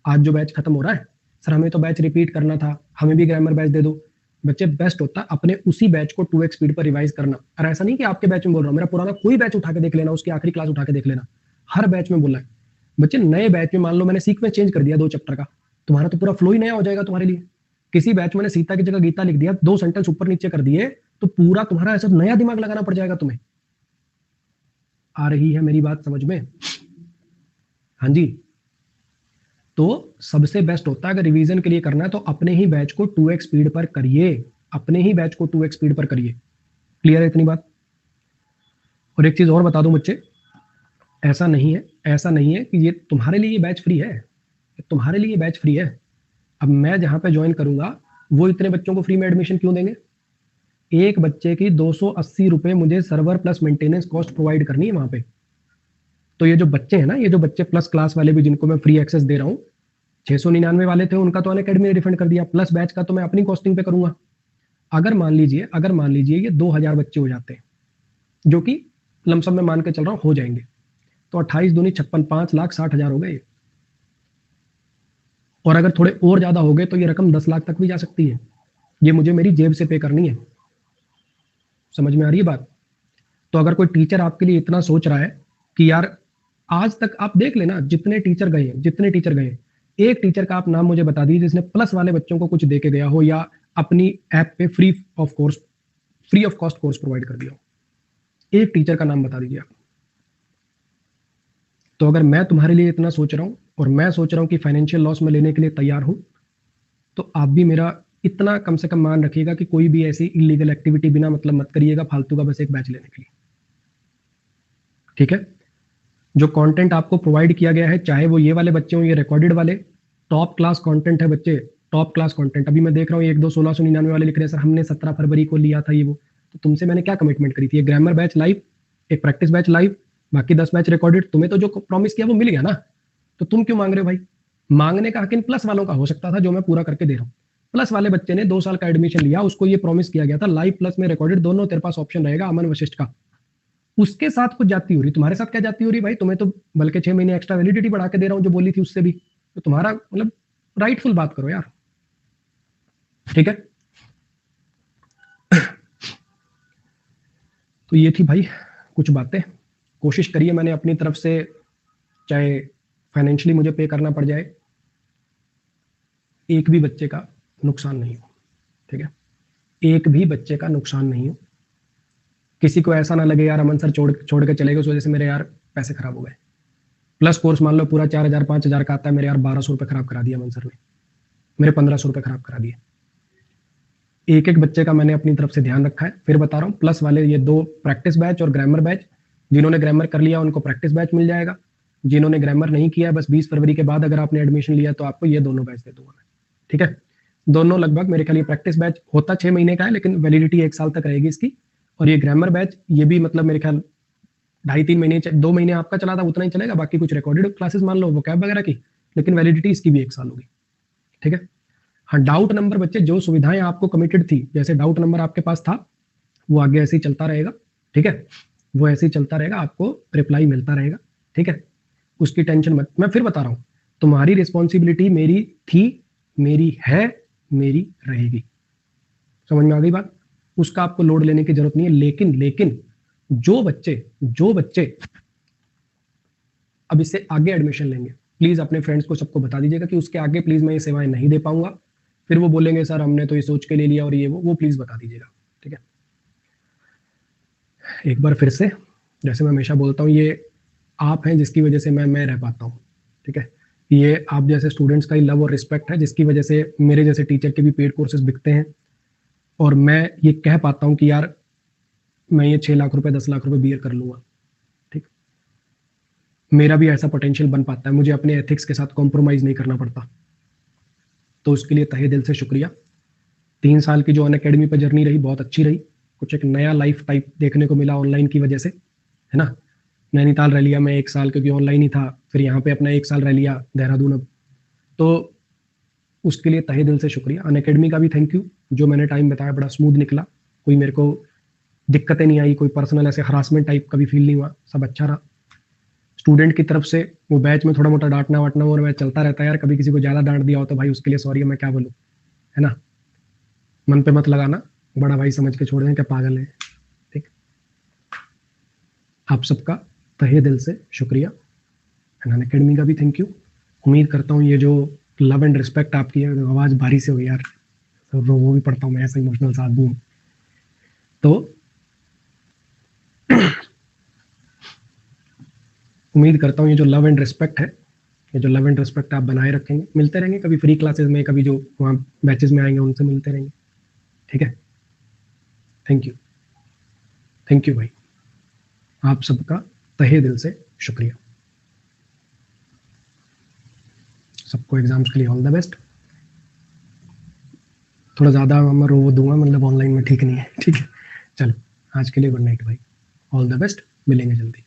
आज जो बैच खत्म हो रहा है सर हमें तो बैच रिपीट करना था, हमें भी ग्रामर बैच दे दो। बच्चे बेस्ट होता है अपने उसी बैच को 2x स्पीड पर रिवाइज करना। और ऐसा नहीं कि आपके बैच में बोल रहा हूं, मेरा पुराना कोई बैच उठा के देख लेना, उसकी आखिरी क्लास उठा के देख लेना, हर बैच में बोला है। बच्चे नए बैच में मान लो मैंने सीक्वेंस चेंज कर दिया 2 चैप्टर का, तुम्हारा तो पूरा फ्लो ही नया हो जाएगा तुम्हारे लिए। किसी बैच में सीता की जगह गीता लिख दिया, 2 सेंटेंस ऊपर नीचे कर दिए, तो पूरा तुम्हारा ऐसा नया दिमाग लगाना पड़ जाएगा तुम्हें। आ रही है मेरी बात समझ में? हाँ जी। तो सबसे बेस्ट होता है अगर रिवीजन के लिए करना है तो अपने ही बैच को 2x स्पीड पर करिए, अपने ही बैच को 2x स्पीड पर करिए। क्लियर है इतनी बात? और एक चीज और बता दूं बच्चे, ऐसा नहीं है कि ये तुम्हारे लिए ये बैच फ्री है, तुम्हारे लिए बैच फ्री है। अब मैं जहां पे ज्वाइन करूंगा वो इतने बच्चों को फ्री में एडमिशन क्यों देंगे? एक बच्चे की 280 रुपए मुझे server plus maintenance cost provide करनी है वहां पे। तो ये जो बच्चे हैं ना, ये जो बच्चे प्लस क्लास वाले भी जिनको मैं फ्री एक्सेस दे रहा हूँ, 699 वाले थे उनका तो अनअकैडमी ने रिफंड कर दिया, प्लस बैच का तो मैं अपनी कॉस्टिंग पे करूंगा। अगर मान लीजिए ये 2000 बच्चे हो जाते हैं, जो कि लमसम में मान के चल रहा हूं हो जाएंगे, तो 28 दूनी 56, 5,60,000 हो गए। और अगर थोड़े और ज्यादा हो गए तो ये रकम 10 लाख तक भी जा सकती है। ये मुझे मेरी जेब से पे करनी है। समझ में आ रही है बात? तो अगर कोई टीचर आपके लिए इतना सोच रहा है कि यार, आज तक आप देख लेना जितने टीचर गए, एक टीचर का आप नाम मुझे बता दीजिए जिसने प्लस वाले बच्चों को कुछ दे के गया हो या अपनी ऐप पे free of cost course provide कर दिया हो। एक टीचर का नाम बता दीजिए आप। तो अगर मैं तुम्हारे लिए इतना सोच रहा हूँ और मैं सोच रहा हूँ कि फाइनेंशियल लॉस में लेने के लिए तैयार हूँ, तो आप भी मेरा इतना कम से कम मान रखिएगा कि कोई भी ऐसी इलीगल एक्टिविटी बिना मतलब मत करिएगा फालतू का बस एक बैच लेने के लिए। ठीक है, जो कंटेंट आपको प्रोवाइड किया गया है, चाहे वो ये वाले बच्चे हों, ये रिकॉर्डेड वाले, टॉप क्लास कंटेंट है बच्चे, टॉप क्लास कंटेंट। अभी मैं देख रहा हूँ एक दो 1699 वाले लिख रहे हैं सर हमने 17 फरवरी को लिया था ये वो। तो तुमसे मैंने क्या कमिटमेंट करी थी? एक ग्रामर बैच लाइव, एक प्रैक्टिस बैच लाइव, बाकी 10 बैच रिकॉर्डेड। तुम्हें तो जो प्रॉमिस किया वो मिल गया ना, तो तुम क्यों मांग रहे हो भाई? मांगने का हक इन प्लस वालों का हो सकता था, जो मैं पूरा करके दे रहा हूँ। प्लस वाले बच्चे ने 2 साल का एडमिशन लिया, उसको ये प्रॉमिस किया गया था लाइव प्लस में रिकॉर्डेड दोनों तेरे पास ऑप्शन रहेगा अमन वशिष्ठ का। उसके साथ कुछ जाती हो रही, तुम्हारे साथ क्या जाती हो रही भाई? तुम्हें तो बल्कि 6 महीने एक्स्ट्रा वैलिडिटी बढ़ा के दे रहा हूं जो बोली थी उससे भी। तो तुम्हारा मतलब राइटफुल बात करो यार। ठीक है, तो ये थी भाई कुछ बातें। कोशिश करिए मैंने अपनी तरफ से, चाहे फाइनेंशियली मुझे पे करना पड़ जाए, एक भी बच्चे का नुकसान नहीं हो। ठीक है, एक भी बच्चे का नुकसान नहीं हो। किसी को ऐसा ना लगे यार अमन सर छोड़ के चले गए उस वजह से मेरे यार पैसे खराब हो गए। प्लस कोर्स मान लो पूरा 4000 5000 का आता है, मेरे यार 1200 रुपये खराब करा दिया अमन सर ने, मेरे 1500 रुपये खराब करा दिए। एक एक बच्चे का मैंने अपनी तरफ से ध्यान रखा है। फिर बता रहा हूँ, प्लस वाले ये 2 प्रैक्टिस बैच और ग्रामर बैच, जिन्होंने ग्रामर कर लिया उनको प्रैक्टिस बैच मिल जाएगा। जिन्होंने ग्रामर नहीं किया, बस 20 फरवरी के बाद अगर आपने एडमिशन लिया तो आपको ये दोनों बैच दे दूंगा मैं। ठीक है, दोनों लगभग मेरे ख्याल ये प्रैक्टिस बैच होता 6 महीने का है, लेकिन वैलिडिटी 1 साल तक रहेगी इसकी। और ये ग्रामर बैच ये भी मतलब मेरे ख्याल 2.5-3 महीने 2 महीने आपका चला था उतना ही चलेगा, बाकी कुछ रिकॉर्डेड क्लासेस मान लो वो कैब वगैरह की, लेकिन वैलिडिटी इसकी भी 1 साल होगी। ठीक है, हाँ डाउट नंबर बच्चे जो सुविधाएं आपको कमिटेड थी, जैसे डाउट नंबर आपके पास था वो आगे ऐसे ही चलता रहेगा। ठीक है, वो ऐसे ही चलता रहेगा, आपको रिप्लाई मिलता रहेगा। ठीक है, उसकी टेंशन मत। मैं फिर बता रहा हूं, तुम्हारी रिस्पॉन्सिबिलिटी मेरी थी, मेरी है, मेरी रहेगी। समझ में आ गई बात? उसका आपको लोड लेने की जरूरत नहीं है। लेकिन जो बच्चे अब इससे आगे एडमिशन लेंगे, प्लीज अपने फ्रेंड्स को सबको बता दीजिएगा कि उसके आगे प्लीज मैं ये सेवाएं नहीं दे पाऊंगा। फिर वो बोलेंगे सर हमने तो ये सोच के ले लिया और ये वो प्लीज बता दीजिएगा। ठीक है, एक बार फिर से, जैसे मैं हमेशा बोलता हूँ, ये आप हैं जिसकी वजह से मैं रह पाता हूँ। ठीक है, ये आप जैसे स्टूडेंट्स का ही लव और रिस्पेक्ट है जिसकी वजह से मेरे जैसे टीचर के भी पेड कोर्सेज बिकते हैं, और मैं ये कह पाता हूँ कि यार मैं ये 6 लाख रुपए 10 लाख रुपए बियर कर लूंगा। ठीक, मेरा भी ऐसा पोटेंशियल बन पाता है, मुझे अपने एथिक्स के साथ कॉम्प्रोमाइज नहीं करना पड़ता। तो उसके लिए तहे दिल से शुक्रिया। 3 साल की जो अनअकैडमी पर जर्नी रही बहुत अच्छी रही, कुछ एक नया लाइफ टाइप देखने को मिला ऑनलाइन की वजह से, है ना। नैनीताल रह लिया मैं 1 साल क्योंकि ऑनलाइन ही था, फिर यहाँ पे अपना 1 साल रह लिया देहरादून अब। तो उसके लिए तहे दिल से शुक्रिया। अनअकैडमी का भी थैंक यू, जो मैंने टाइम बताया बड़ा स्मूथ निकला, कोई मेरे को दिक्कतें नहीं आई, कोई पर्सनल ऐसे हरासमेंट टाइप का भी फील नहीं हुआ, सब अच्छा रहा। स्टूडेंट की तरफ से वो बैच में थोड़ा मोटा डांटना वाटना और मैं चलता रहता है यार, कभी किसी को ज़्यादा डांट दिया हो तो भाई उसके लिए सॉरी, मैं क्या बोलूँ, है ना। मन पे मत लगाना, बड़ा भाई समझ के छोड़ दें, क्या पागल है। ठीक, आप सबका तहे दिल से शुक्रिया। अनअकैडमी का भी थैंक यू। उम्मीद करता हूँ ये जो लव एंड रिस्पेक्ट आपकी है, आवाज़ भारी से हो यार, तो वो भी पढ़ता हूँ मैं, ऐसा इमोशनल सा आदमी हूँ। तो उम्मीद करता हूँ ये जो लव एंड रिस्पेक्ट है, ये जो लव एंड रिस्पेक्ट आप बनाए रखेंगे, मिलते रहेंगे कभी फ्री क्लासेस में, कभी जो वहाँ बैचेस में आएंगे उनसे मिलते रहेंगे। ठीक है, थैंक यू भाई, आप सबका तहे दिल से शुक्रिया। सबको एग्जाम्स के लिए ऑल द बेस्ट। थोड़ा ज़्यादा मैं रो दूंगा, मतलब ऑनलाइन में ठीक नहीं है। ठीक है, चलो आज के लिए गुड नाइट भाई, ऑल द बेस्ट, मिलेंगे जल्दी।